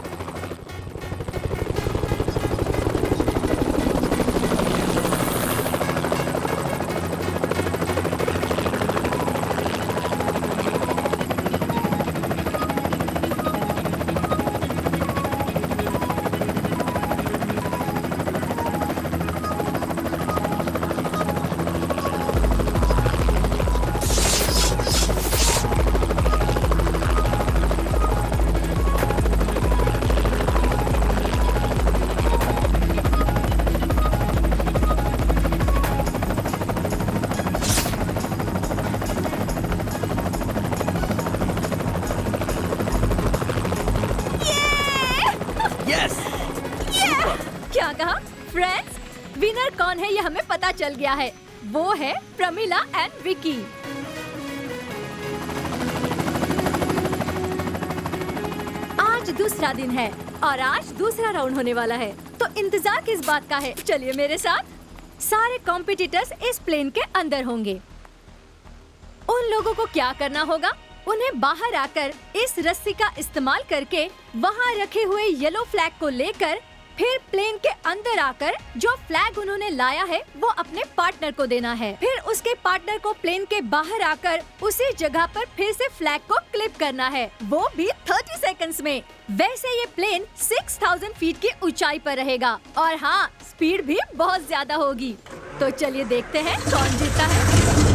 क्या कहा फ्रेंड्स? विनर कौन है ये हमें पता चल गया है, वो है प्रमिला एंड विकी। आज दूसरा दिन है और आज दूसरा राउंड होने वाला है, तो इंतजार किस बात का है? चलिए मेरे साथ। सारे कॉम्पिटिटर्स इस प्लेन के अंदर होंगे। उन लोगों को क्या करना होगा? उन्हें बाहर आकर इस रस्सी का इस्तेमाल करके वहाँ रखे हुए येलो फ्लैग को लेकर फिर प्लेन के अंदर आकर जो फ्लैग उन्होंने लाया है वो अपने पार्टनर को देना है। फिर उसके पार्टनर को प्लेन के बाहर आकर उसी जगह पर फिर से फ्लैग को क्लिप करना है, वो भी 30 सेकंड्स में। वैसे ये प्लेन 6000 फीट की ऊंचाई पर रहेगा और हाँ, स्पीड भी बहुत ज्यादा होगी। तो चलिए देखते हैं कौन जीता है।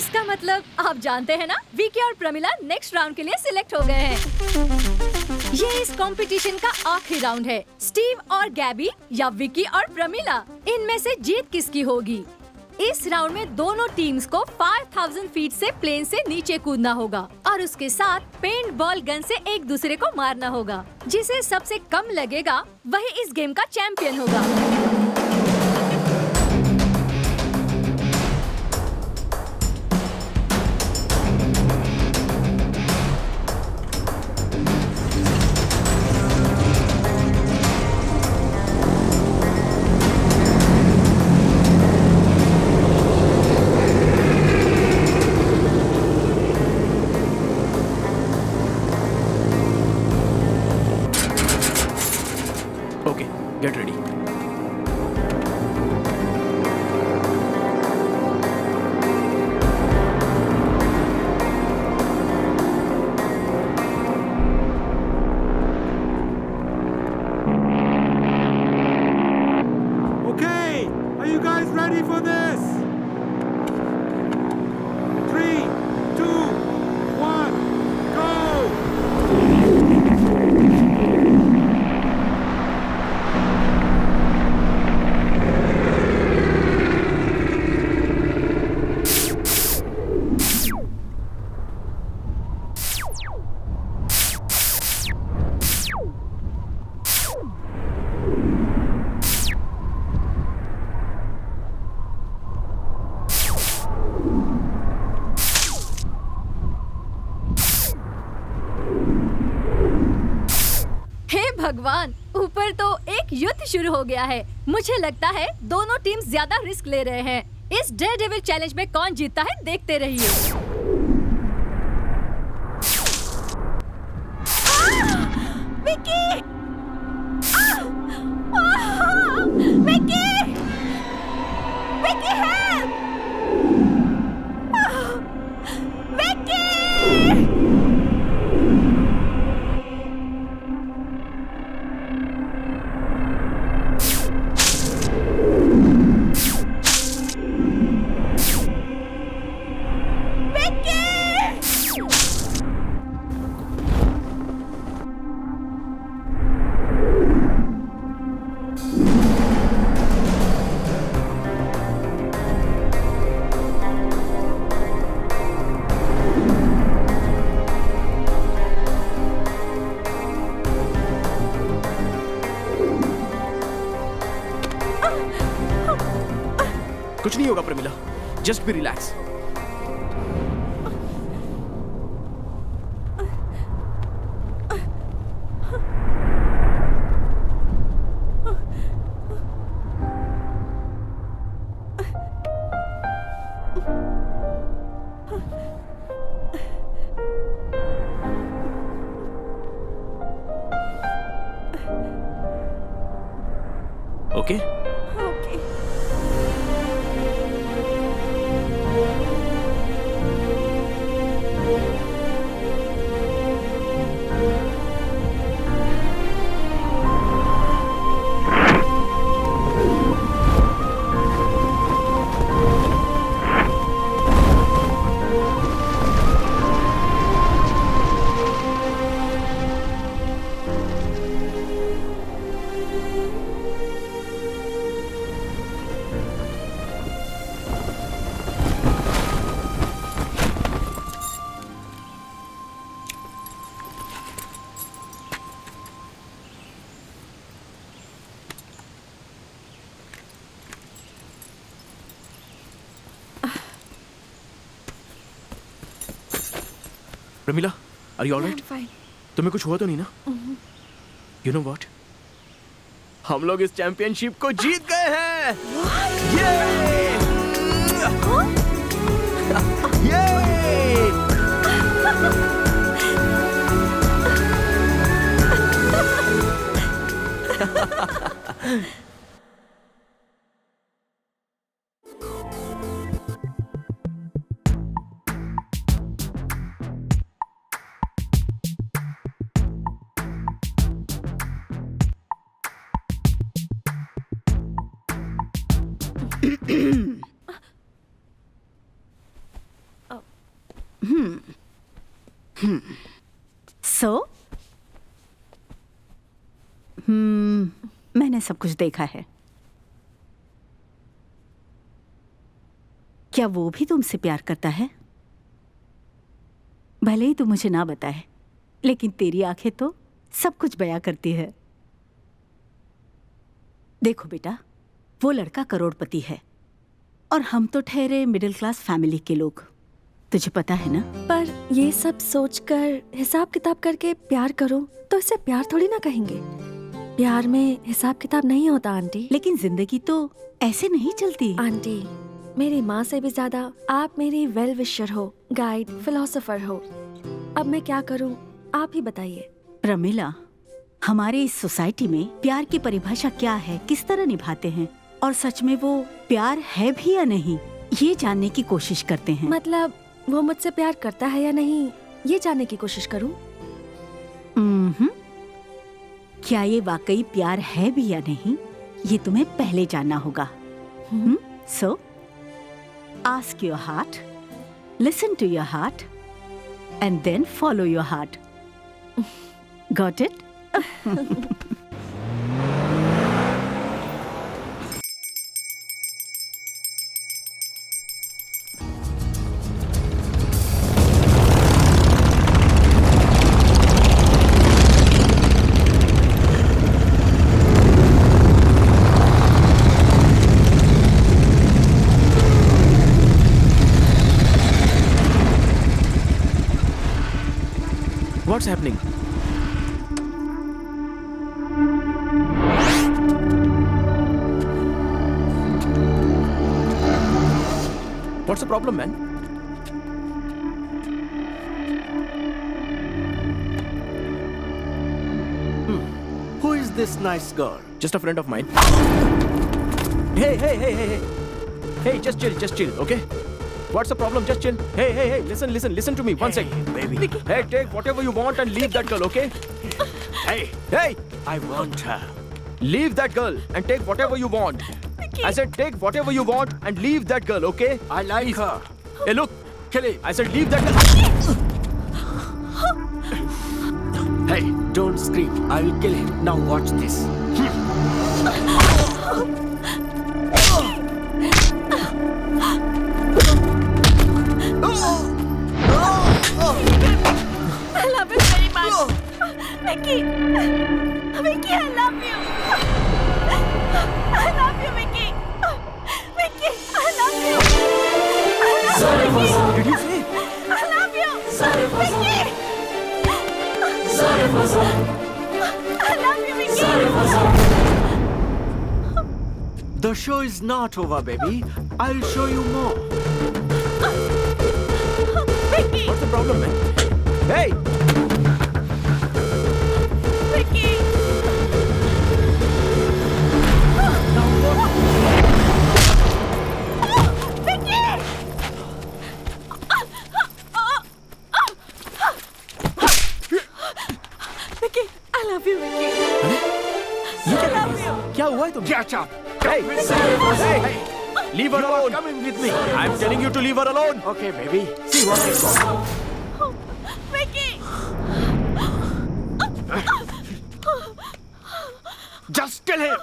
इसका मतलब आप जानते हैं ना, विकी और प्रमिला नेक्स्ट राउंड के लिए सिलेक्ट हो गए हैं। ये इस कंपटीशन का आखिरी राउंड है। स्टीव और गैबी या विकी और प्रमिला, इनमें से जीत किसकी होगी? इस राउंड में दोनों टीम्स को 5000 फीट से प्लेन से नीचे कूदना होगा और उसके साथ पेंट बॉल गन से एक दूसरे को मारना होगा। जिसे सबसे कम लगेगा वही इस गेम का चैंपियन होगा। Get ready. Okay, are you guys ready for this? 3, 2, 1, go! भगवान, ऊपर तो एक युद्ध शुरू हो गया है। मुझे लगता है दोनों टीम ज्यादा रिस्क ले रहे हैं। इस डेयरडेविल चैलेंज में कौन जीतता है देखते रहिए। विकी! विकी! विकी है! विकी! कुछ नहीं होगा Pramila, just be relax. Okay? Pramila, are you alright? Fine. तुम्हें कुछ हुआ तो नहीं ना? यू नो व्हाट, हम लोग इस चैंपियनशिप को जीत गए हैं। सो मैंने सब कुछ देखा है। क्या वो भी तुमसे प्यार करता है? भले ही तू मुझे ना बताए, लेकिन तेरी आंखें तो सब कुछ बयां करती है। देखो बेटा, वो लड़का करोड़पति है और हम तो ठहरे मिडिल क्लास फैमिली के लोग, तुझे पता है ना। पर ये सब सोचकर हिसाब किताब करके प्यार करो तो इसे प्यार थोड़ी ना कहेंगे। प्यार में हिसाब किताब नहीं होता आंटी। लेकिन जिंदगी तो ऐसे नहीं चलती। आंटी, मेरी माँ से भी ज्यादा आप मेरी वेल विशर हो, गाइड, फिलोसोफर हो। अब मैं क्या करूँ, आप ही बताइए। प्रमिला, हमारे इस सोसाइटी में प्यार की परिभाषा क्या है, किस तरह निभाते हैं, और सच में वो प्यार है भी या नहीं, ये जानने की कोशिश करते हैं। मतलब वो मुझसे प्यार करता है या नहीं, ये जानने की कोशिश करूं? क्या ये वाकई प्यार है भी या नहीं, ये तुम्हें पहले जानना होगा। So ask your heart, listen to your heart, and then follow your heart. Got it? What's happening? What's the problem, man? Who is this nice girl? Just a friend of mine. Hey, hey, hey, hey, hey. Hey, just chill, okay? What's the problem? Just chill. Hey, hey, hey, listen to me. One sec. Baby. Hey, take whatever you want and leave that girl, okay? Hey, Hey, I want her. leave that girl and take whatever you want. I said take whatever you want and leave that girl, okay? I like her. Hey, look. Kill him. I said leave that girl. Hey, don't scream. I will kill him. Now watch this. I love you very much. Vicky, Vicky, I love you. I love you, Vicky. Vicky, I love you. I love you, Vicky. Did you say? I love you. Vicky. I love you, Vicky. The show is not over, baby. I'll show you more. Vicky. What's the problem, man? Hey! Vicky. Vicky, I love you, Vicky. I love you. क्या हुआ है तुम? Catch up. Hey! Hey! Leave her You are alone. coming with me. I'm telling you to leave her alone. Okay, baby. See what I got. Vicky. Just kill him.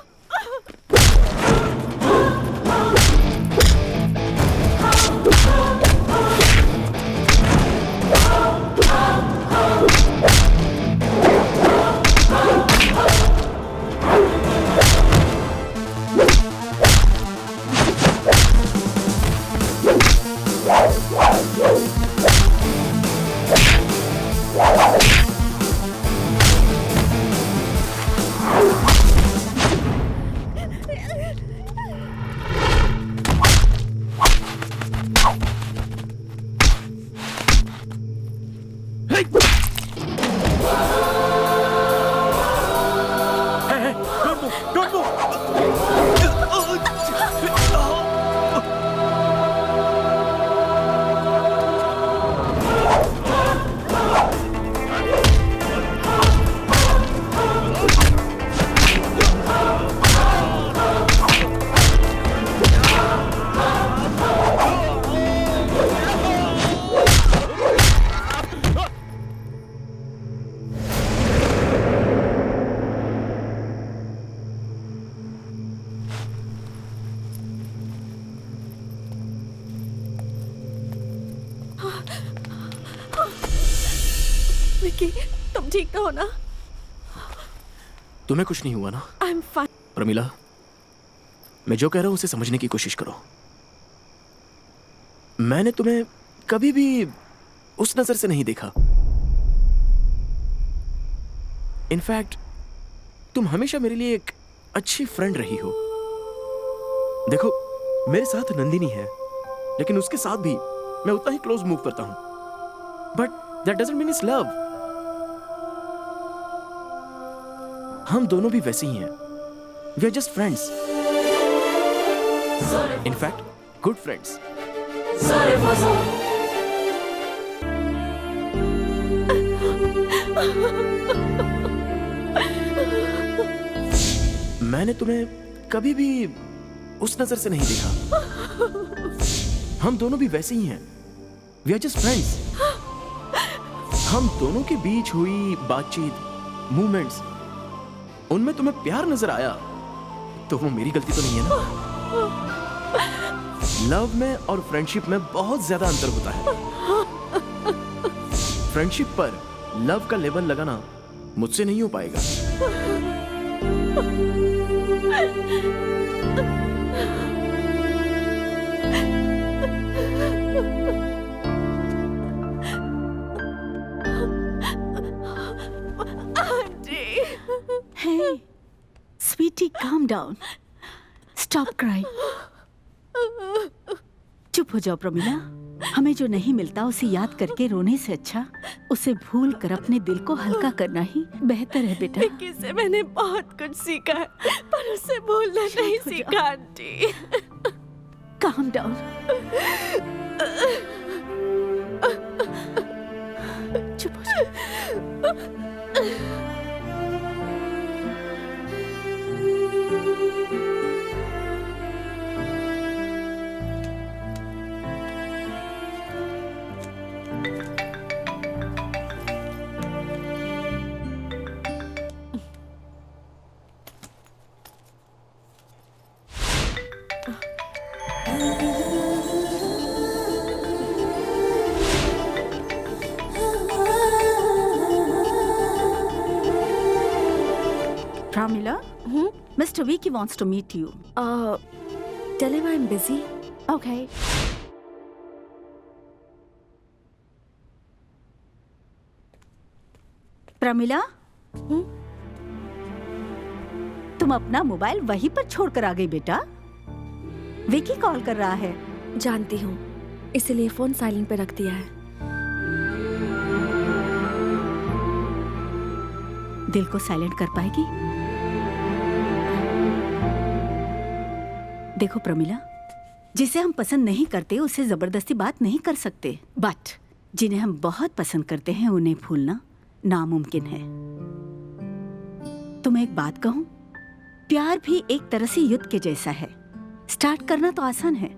Vicky, तुम ठीक तो हो ना? तुम्हें कुछ नहीं हुआ ना? I am fine. प्रमिला, मैं जो कह रहा हूं उसे समझने की कोशिश करो। मैंने तुम्हें कभी भी उस नजर से नहीं देखा। इनफैक्ट तुम हमेशा मेरे लिए एक अच्छी फ्रेंड रही हो। देखो, मेरे साथ नंदिनी है, लेकिन उसके साथ भी मैं उतना ही क्लोज मूव करता हूं। But that doesn't mean it's love. हम दोनों भी वैसे ही हैं। We are just friends. In fact good friends. मैंने तुम्हें कभी भी उस नजर से नहीं देखा। हम दोनों भी वैसे ही हैं। We are just friends. हम दोनों के बीच हुई बातचीत, मूवमेंट्स, उनमें तुम्हें प्यार नजर आया तो वो मेरी गलती तो नहीं है ना? लव में और फ्रेंडशिप में बहुत ज्यादा अंतर होता है। फ्रेंडशिप पर लव का लेबल लगाना मुझसे नहीं हो पाएगा। Hey, sweetie, calm down. Stop crying. चुप हो जाओ प्रमिला। हमें जो नहीं मिलता उसे याद करके रोने से अच्छा उसे भूल कर अपने दिल को हल्का करना ही बेहतर है बेटा। विक्की से मैंने बहुत कुछ सीखा है, पर उसे भूलना नहीं सीखा आंटी। Calm down. चुप हो जाओ। Pramila, Mr. Vicky wants to meet you. Tell him I'm busy. Okay. Pramila, तुम अपना मोबाइल वहीं पर छोड़कर आ गई बेटा। विकी कॉल कर रहा है। जानती हूँ, इसलिए फोन साइलेंट पे रख दिया है। दिल को साइलेंट कर पाएगी? देखो प्रमिला, जिसे हम पसंद नहीं करते उसे जबरदस्ती बात नहीं कर सकते, बट जिन्हें हम बहुत पसंद करते हैं उन्हें भूलना नामुमकिन है। तुम्हें एक बात कहूं, प्यार भी एक तरह से युद्ध के जैसा है। स्टार्ट करना तो आसान है,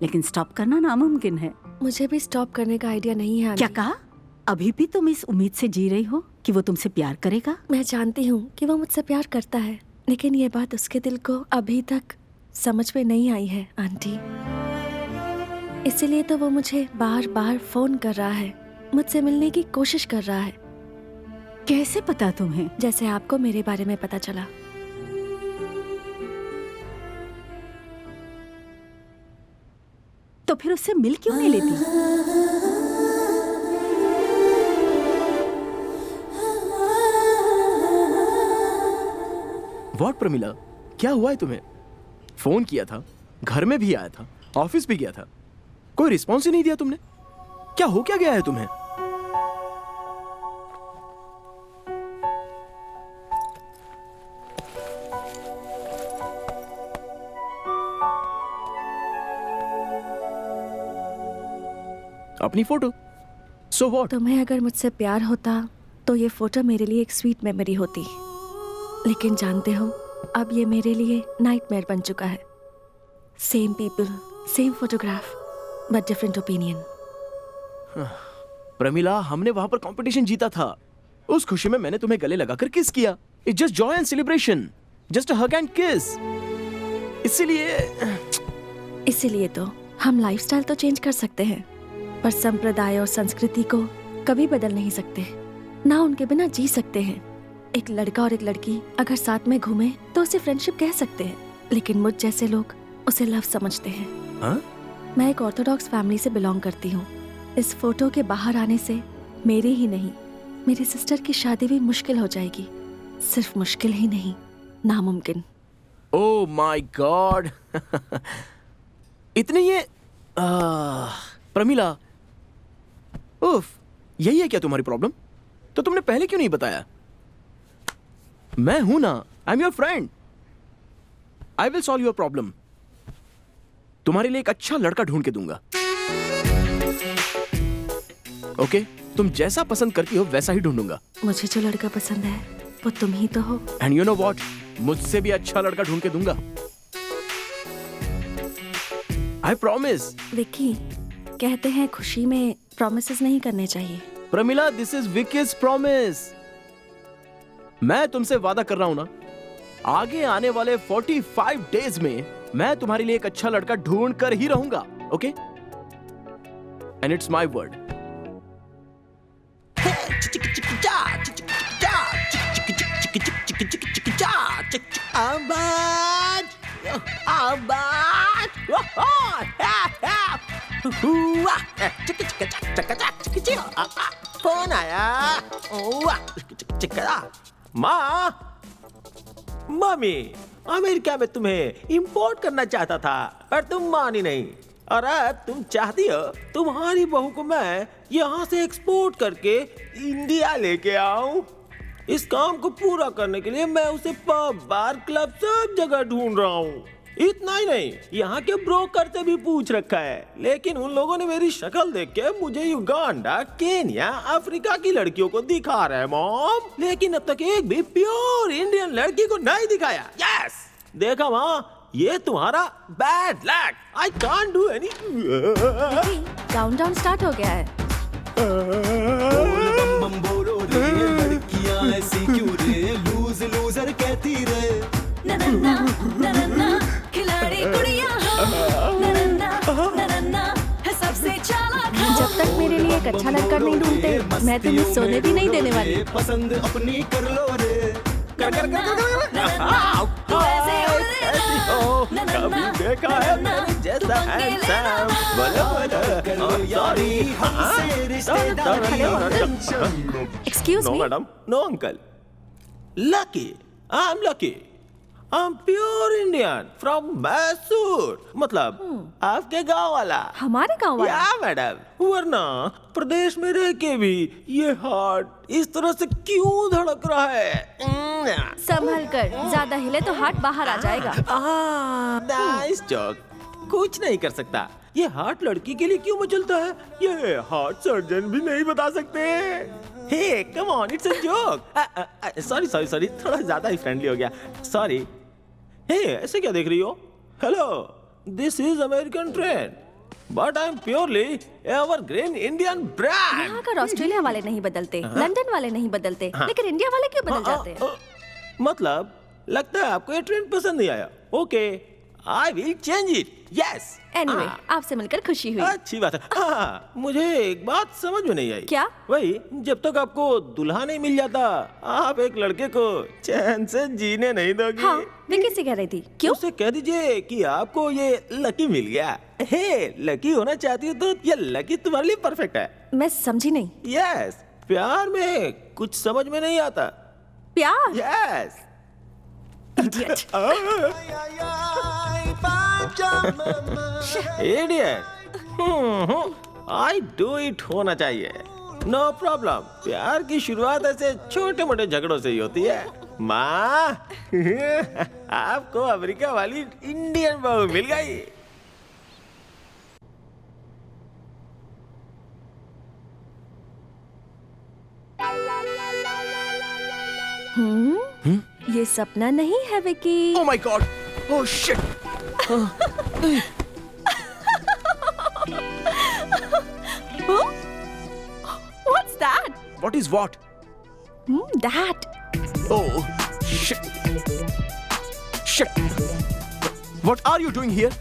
लेकिन स्टॉप करना नामुमकिन है। मुझे भी स्टॉप करने का आइडिया नहीं है। क्या कहा? अभी भी तुम इस उम्मीद से जी रही हो कि वो तुमसे प्यार करेगा? मैं जानती हूँ कि वो मुझसे प्यार करता है, लेकिन ये बात उसके दिल को अभी तक समझ में नहीं आई है आंटी। इसीलिए तो वो मुझे बार बार फोन कर रहा है, मुझसे मिलने की कोशिश कर रहा है। कैसे पता तुम्हें? जैसे आपको मेरे बारे में पता चला। तो फिर उससे मिल क्यों नहीं लेती? व्हाट प्रमिला, क्या हुआ है तुम्हें? फोन किया था, घर में भी आया था, ऑफिस भी गया था, कोई रिस्पॉन्स ही नहीं दिया तुमने। क्या हो क्या गया है तुम्हें? अपनी फोटो। So what? तुम्हें अगर मुझसे प्यार होता तो ये फोटो मेरे लिए एक स्वीट मेमोरी होती, लेकिन जानते हो, अब ये मेरे लिए नाइटमेयर बन चुका है। Same people, same photograph, but different opinion. Pramila, हमने वहां पर कंपटीशन जीता था। उस खुशी में मैंने तुम्हें गले लगाकर किस किया। It's just Joy and celebration, just a hug and किस। इसीलिए तो हम लाइफस्टाइल तो चेंज कर सकते हैं, पर संप्रदाय और संस्कृति को कभी बदल नहीं सकते। ना उनके बिना जी सकते हैं। एक लड़का और एक लड़की अगर साथ में घूमे तो उसे फ्रेंडशिप कह सकते हैं, लेकिन मुझ जैसे लोग उसे लव समझते हैं। हाँ? मैं एक ऑर्थोडॉक्स फैमिली से बिलोंग करती हूँ। इस फोटो के बाहर आने से मेरी ही नहीं, मेरी सिस्टर की शादी भी मुश्किल हो जाएगी। सिर्फ मुश्किल ही नहीं, नामुमकिन। ओह माय गॉड। इतने ये प्रमिला, उफ, यही है क्या तुम्हारी प्रॉब्लम? तो तुमने पहले क्यों नहीं बताया? मैं हूं ना, आई am your friend. I will solve your problem. तुम्हारे लिए एक अच्छा लड़का ढूंढ के दूंगा। ओके, तुम जैसा पसंद करती हो वैसा ही ढूंढूंगा। मुझे जो लड़का पसंद है वो तुम ही तो हो। एंड यू नो व्हाट, मुझसे भी अच्छा लड़का ढूंढ के दूंगा। I promise. विक्की, कहते हैं खुशी में प्रॉमिसेस नहीं करने चाहिए। Pramila, this is wikis promise. मैं तुमसे वादा कर रहा हूं ना, आगे आने वाले 45 डेज में मैं तुम्हारे लिए एक अच्छा लड़का ढूंढ कर ही रहूंगा। Okay? And it's my word. Phone आया। माँ, मम्मी, अमेरिका में तुम्हें इंपोर्ट करना चाहता था पर तुम मानी नहीं, और अब तुम चाहती हो तुम्हारी बहू को मैं यहाँ से एक्सपोर्ट करके इंडिया लेके आऊं। इस काम को पूरा करने के लिए मैं उसे पब, बार, क्लब सब जगह ढूंढ रहा हूँ। इतना ही नहीं, यहाँ के ब्रोकर से भी पूछ रखा है, लेकिन उन लोगों ने मेरी शक्ल देख के मुझे युगांडा, केन्या, अफ्रीका की लड़कियों को दिखा रहे हैं मॉम, लेकिन अब तक एक भी प्योर इंडियन लड़की को नहीं दिखाया। यस, देखा माँ, ये तुम्हारा bad luck. I can't do any. Countdown start हो गया है। लड़कियां ऐसी क्यों रे, लूज लूजर कहती रे। खिलाड़ी कुड़ियां सबसे चालाक। जब तक मेरे लिए एक अच्छा लड़का नहीं ढूंढते, मैं तुम्हें सोने भी नहीं देने वाली। पसंद अपनी कर लो रे। कभी देखा है मेरे जैसा handsome? Excuse no me. Madam, no uncle. Lucky, I am lucky. I am pure Indian from Mysore, मतलब आपके गांव वाला। हमारे गांव वाला? या मैडम, वरना प्रदेश में रह के भी ये हार्ट इस तरह से क्यों धड़क रहा है? संभल कर, ज्यादा हिले तो हार्ट बाहर आ जाएगा। Nice joke. कुछ नहीं कर सकता। ये हार्ट लड़की के लिए क्यों मचलता है, ये हार्ट सर्जन भी नहीं बता सकते। Hey come on, it's a joke. Sorry sorry sorry, थोड़ा ज्यादा ही फ्रेंडली हो गया, सॉरी। हे, ऐसे क्या देख रही हो? Hello, this is American train, but I am purely evergreen Indian brand. यहाँ कर ऑस्ट्रेलिया वाले नहीं बदलते, लंदन वाले नहीं बदलते, लेकिन इंडिया वाले क्यों बदल जाते हैं? मतलब लगता है आपको ये ट्रेन पसंद नहीं आया। Okay, I will change it. Yes. Anyway, आपसे मिलकर खुशी हुई। अच्छी बात है। मुझे एक बात समझ में नहीं आई। क्या? वही, जब तक आपको दुल्हा नहीं मिल जाता, आप एक लड़के को चैन से जीने नहीं दोगी। हाँ, विक्की से कह रही थी। क्यों? उससे कह दीजिए कि आपको ये लकी मिल गया। हे, लकी होना चाहती हो तो ये लकी तुम्हारे लिए परफेक्ट है। मैं समझी नहीं। यस, प्यार में कुछ समझ में नहीं आता। प्यार? Yes. Idiot. I do it होना चाहिए। No problem. प्यार की शुरुआत ऐसे छोटे मोटे झगड़ों से ही होती है। माँ, आपको अमेरिका वाली इंडियन बहू मिल गई। ये सपना नहीं है विक्की। ओह my God, oh shit. What's that? What is what? That. Oh shit. Shit. What are you doing here?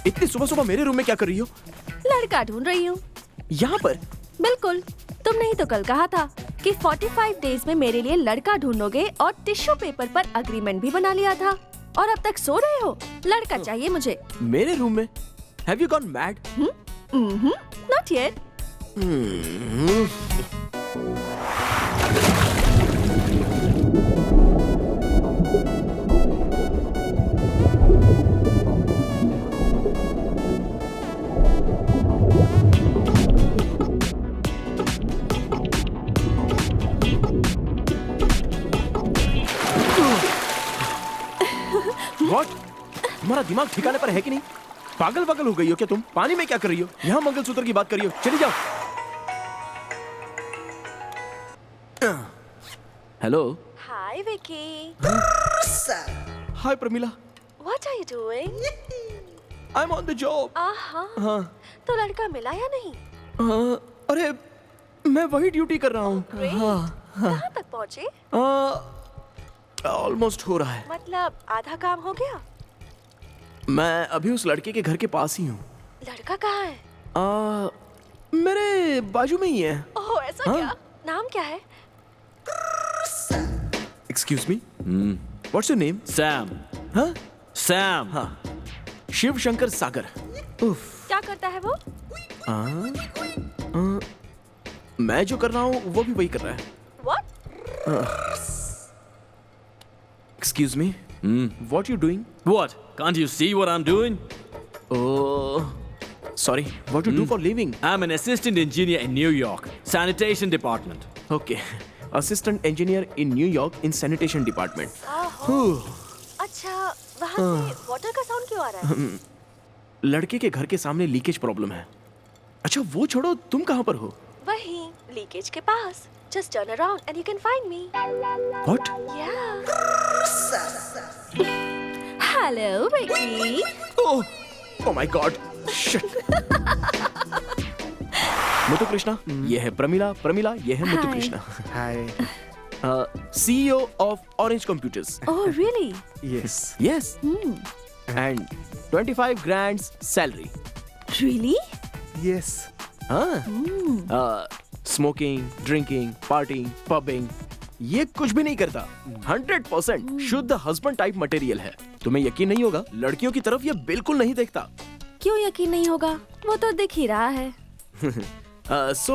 इतनी सुबह सुबह मेरे रूम में क्या कर रही हो? लड़का ढूंढ रही हूँ। यहाँ पर? बिल्कुल, तुमने ही तो कल कहा था कि 45 डेज में मेरे लिए लड़का ढूंढोगे और टिश्यू पेपर पर अग्रीमेंट भी बना लिया था और अब तक सो रहे हो। लड़का चाहिए मुझे। मेरे रूम में? Have you gone mad? Not yet. What? तुम्हारा दिमाग ठिकाने पर है कि नहीं? पागल पागल हो गई हो क्या तुम? पानी में क्या कर रही हो? यहाँ मंगलसूत्र की बात कर रही हो? चली जाओ। Hello. Hi Vicky. Hi Pramila. What are you doing? I'm on the job. हाँ। तो लड़का मिला या नहीं? अरे मैं वही ड्यूटी कर रहा हूँ। कहाँ तक पहुँचे? ऑलमोस्ट हो रहा है। मतलब आधा काम हो गया? मैं अभी उस लड़के के घर के पास ही हूँ। लड़का कहाँ है? मेरे बाजू में ही है। ओह ऐसा क्या? नाम क्या है? Excuse me? What's your name? Sam. हाँ? Sam. हाँ। शिव शंकर सागर। क्या करता है वो? मैं जो कर रहा हूँ वो भी वही कर रहा है। What? Excuse me? What you doing? What? Can't you see what I'm doing? Oh, sorry. What you do for living? I'm an assistant engineer in New York, sanitation department. Okay. Assistant engineer in New York in sanitation department. अच्छा, वहाँ से वाटर का साउंड क्यों आ रहा है? लड़के के घर के सामने लीकेज प्रॉब्लम है। अच्छा वो छोड़ो, तुम कहाँ पर हो? वहीं लीकेज के पास। Just turn around and you can find me. What? Yeah. Hello, Vicky. Oh my God. Shit. Muthu Krishna, ये है प्रमिला, प्रमिला, ये है Muthu Hi. Krishna. Hi. CEO of Orange Computers. Oh, really? Yes. Yes. And 25 grand salary. Really? Yes. Smoking, drinking, partying, pubbing, ये कुछ भी नहीं करता। 100% शुद्ध हस्बैंड टाइप मटेरियल है। तुम्हें यकीन नहीं होगा, लड़कियों की तरफ ये बिल्कुल नहीं देखता। क्यों यकीन नहीं होगा? वो तो दिख ही रहा है। So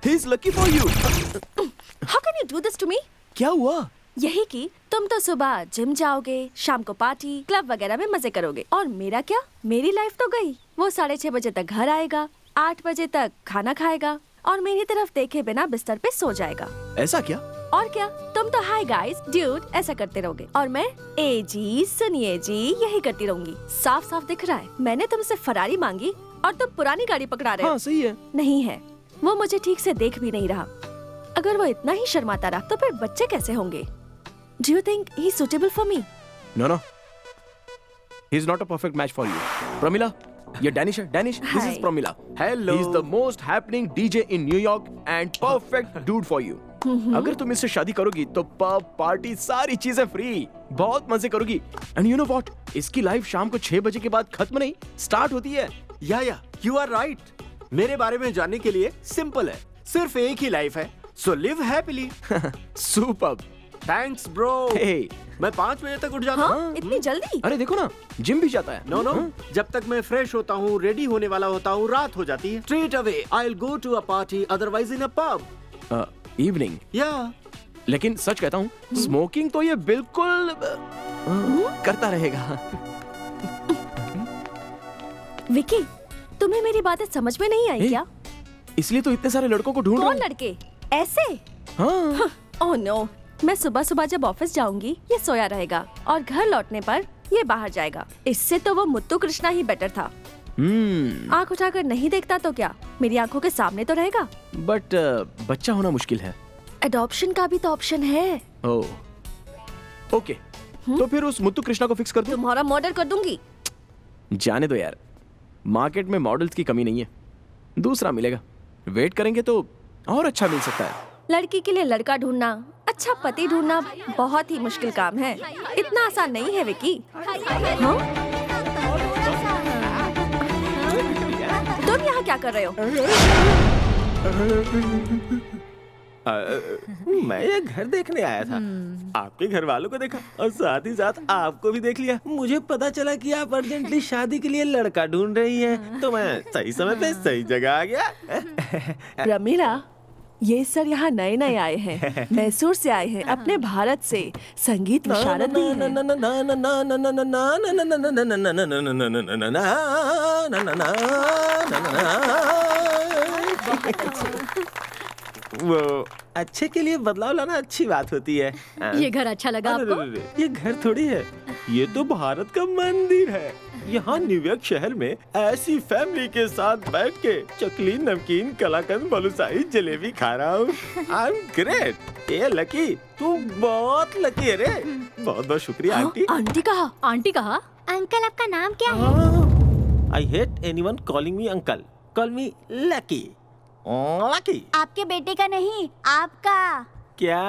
he's lucky for you. How can you do this to me? क्या हुआ? यही कि तुम तो सुबह जिम जाओगे, शाम को पार्टी, क्लब वगैरह में मजे करोगे, और मेरा क्या? मेरी लाइफ तो गई। वो 6:30 बजे तक घर आएगा, 8 बजे तक खाना खाएगा और मेरी तरफ देखे बिना बिस्तर पे सो जाएगा। ऐसा क्या? और क्या? तुम तो हाय गाइस, ड्यूड ऐसा करते रहोगे और मैं ए जी, सुनिए जी, यही करती रहूंगी। साफ साफ दिख रहा है, मैंने तुमसे फरारी मांगी और तुम पुरानी गाड़ी पकड़ा रहे हो। हाँ, सही है। नहीं है, वो मुझे ठीक से देख भी नहीं रहा। अगर वो इतना ही शर्माता रहा तो फिर बच्चे कैसे होंगे? Do you think he's suitable for me? No. He's not a perfect match for you. Pramila, ये डैनिश है। Danish, this is Pramila. Hello. He's the most happening DJ in New York and perfect dude for you. अगर तुम इससे शादी करोगी तो पब, पार्टी, सारी चीजें फ्री, बहुत मजे करोगी। And you know what? इसकी लाइफ शाम को 6 बजे के बाद खत्म नहीं, स्टार्ट होती है। या यू आर राइट। मेरे बारे में जानने के लिए सिंपल है, सिर्फ एक ही लाइफ है, so live happily. Superb. Thanks bro. Hey. मैं 5 बजे तक उठ जाता हूँ। इतनी जल्दी? अरे देखो ना, जिम भी जाता है। नो जब तक मैं फ्रेश होता हूँ, रेडी होने वाला होता हूँ, रात हो जाती है। Straight away I will go to a party, otherwise in a pub. Evening. या लेकिन सच कहता हूँ, स्मोकिंग तो ये बिल्कुल करता रहेगा। विकी, तुम्हें मेरी बातें समझ में नहीं आई क्या? इसलिए तो इतने सारे लड़कों को ढूंढ रहा कौन हूँ। लड़के? ऐसे? हाँ। ओह नो, मैं सुबह सुबह जब ऑफिस जाऊंगी ये सोया रहेगा और घर लौटने पर ये बाहर जाएगा। इससे तो वो मुत्तु कृष्णा ही बेटर था। आंख उठाकर नहीं देखता तो क्या, मेरी आंखों के सामने तो रहेगा। बट बच्चा होना मुश्किल है। एडॉप्शन का भी तो ऑप्शन है। ओह ओके, तो फिर उस मुत्तु कृष्णा को फिक्स कर दूं? तुम्हारा मर्डर कर दूंगी। जाने दो यार, मार्केट में मॉडल्स की कमी नहीं है, दूसरा मिलेगा। वेट करेंगे तो और अच्छा मिल सकता है। लड़की के लिए लड़का ढूंढना, अच्छा पति ढूंढना बहुत ही मुश्किल काम है, इतना आसान नहीं है विकी। हाँ? तुम यहाँ क्या कर रहे हो? मैं ये घर देखने आया था, आपके घर वालों को देखा और साथ ही साथ आपको भी देख लिया। मुझे पता चला कि आप अर्जेंटली शादी के लिए लड़का ढूंढ रही हैं, तो मैं सही समय पे सही जगह आ गया। प्रमीला, ये सर यहाँ नए नए आए हैं, मैसूर से आए हैं, अपने भारत से। संगीत विशारद भी हैं। वो अच्छे के लिए बदलाव लाना अच्छी बात होती है। ये घर अच्छा लगा आपको? ये घर थोड़ी है, ये तो भारत का मंदिर है। यहाँ न्यूयॉर्क शहर में ऐसी फैमिली के साथ बैठ के चकली, नमकीन, कलाकंद, बालूशाही, जलेबी खा रहा हूँ। I am great. ये लकी, तू बहुत लकी है रे। बहुत बहुत शुक्रिया आंटी। आंटी कहा? आंटी कहा? अंकल आपका नाम क्या है? I hate anyone calling me uncle. Call me lucky. Lucky. आपके बेटे का नहीं, आपका क्या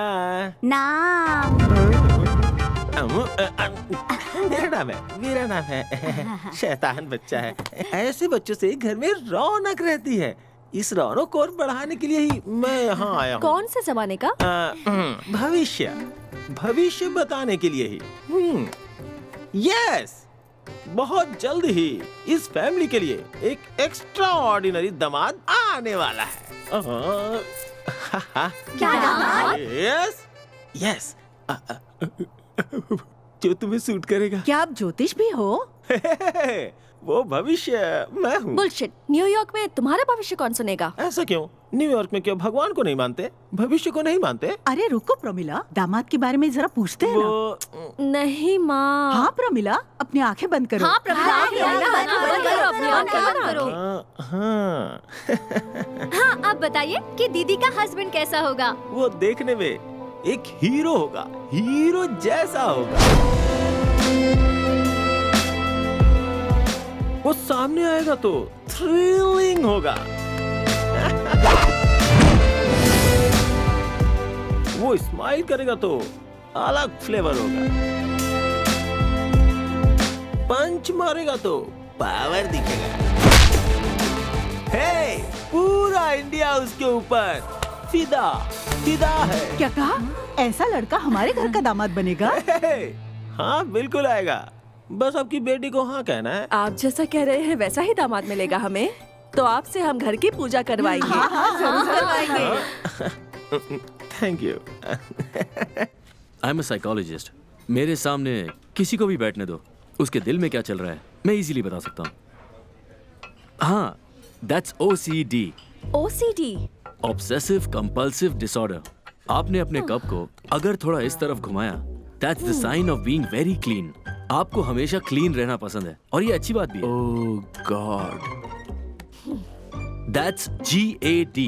नाम? मेरा नाम है शैतान बच्चा है। ऐसे बच्चों से घर में रौनक रहती है। इस रौनक को और बढ़ाने के लिए ही मैं यहाँ आया हूँ। कौन से जमाने का? भविष्य बताने के लिए ही। यस, बहुत जल्द ही इस फैमिली के लिए एक एक्स्ट्रा ऑर्डिनरी दामाद आने वाला है। क्या दामाद? यस यस, जो तुम्हें सूट करेगा। क्या आप ज्योतिष भी हो? वो भविष्य मैं हूँ। बुलशिट। न्यूयॉर्क में तुम्हारा भविष्य कौन सुनेगा? ऐसा क्यों? न्यूयॉर्क में क्यों भगवान को नहीं मानते, भविष्य को नहीं मानते? अरे रुको प्रमिला, दामाद के बारे में जरा पूछते हैं ना। नहीं माँ। हाँ प्रमिला, अपनी आंखें बंद करो। हाँ प्रमिला, बंद करो अपनी आंखें बंद करो। हाँ, अब बताइए कि दीदी का हस्बैंड कैसा होगा? वो देखने में एक हीरो होगा, हीरो जैसा होगा। वो सामने आएगा तो थ्रिलिंग होगा। वो स्माइल करेगा तो अलग फ्लेवर होगा। पंच मारेगा तो पावर दिखेगा। हे, पूरा इंडिया उसके ऊपर फिदा फिदा है। क्या कहा? ऐसा लड़का हमारे घर का दामाद बनेगा? हाँ बिल्कुल आएगा, बस आपकी बेटी को हाँ कहना है। आप जैसा कह रहे हैं वैसा ही दामाद मिलेगा हमें, तो आपसे हम घर की पूजा करवाएंगे। हाँ, जरूर करवाएंगे। Thank you. I am a psychologist. मेरे सामने किसी को भी बैठने दो, उसके दिल में क्या चल रहा है मैं इजीली बता सकता हूँ। हाँ, that's OCD। OCD? Obsessive compulsive disorder. आपने अपने कप को अगर थोड़ा इस तरफ घुमाया, that's the sign of being very clean. आपको हमेशा क्लीन रहना पसंद है और ये अच्छी बात भी है। Oh God. That's GAD,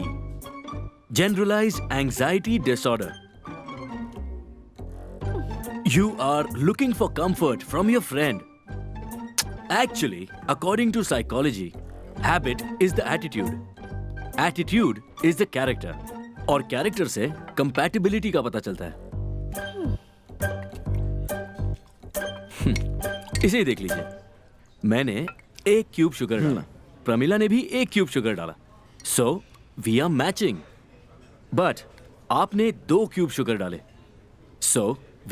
generalized anxiety disorder. You are looking for comfort from your friend. Actually, according to psychology, habit is the attitude. Attitude is the character. और character से compatibility का पता चलता है। इसे ही देख लीजिए। मैंने 1 क्यूब शुगर डाला, प्रमिला ने भी 1 क्यूब शुगर डाला। So, we are matching. But आपने 2 क्यूब शुगर डाले। So,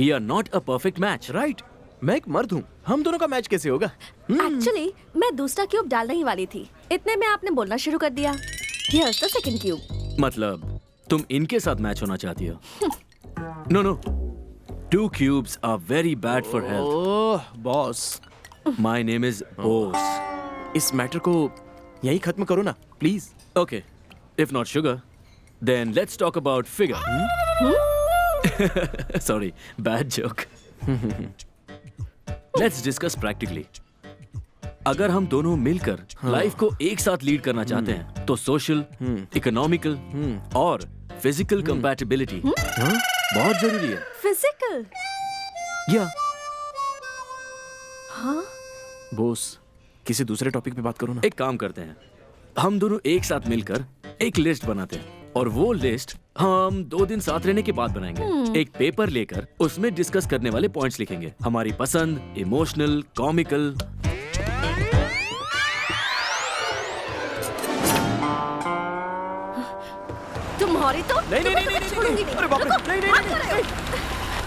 we are not a perfect match, right? मैं एक मर्द हूँ, हम दोनों का मैच कैसे होगा? एक्चुअली मैं दूसरा क्यूब डालने ही वाली थी, इतने में आपने बोलना शुरू कर दिया। Here's the second cube. मतलब तुम इनके साथ मैच होना चाहती हो? No, no. 2 cubes are very bad for health. Oh boss, My name is Bose. इस मैटर को यही खत्म करो ना please. Okay, if not sugar, then let's talk about figure. Sorry, bad joke. Let's discuss practically. अगर हम दोनों मिलकर लाइफ को एक साथ लीड करना चाहते हैं, तो सोशल, इकोनॉमिकल और फिजिकल कंपैटिबिलिटी बहुत जरूरी है। फिजिकल? या हाँ? बॉस, किसी दूसरे टॉपिक पे बात करो ना। एक काम करते हैं, हम दोनों एक साथ मिलकर एक लिस्ट बनाते हैं और वो लिस्ट हम 2 दिन साथ रहने के बाद बनाएंगे। एक पेपर लेकर उसमें डिस्कस करने वाले पॉइंट्स लिखेंगे, हमारी पसंद, इमोशनल, कॉमिकल। मारी तो नहीं नहीं नहीं नहीं छोड़ूंगी नहीं, अरे बाप रे, नहीं नहीं नहीं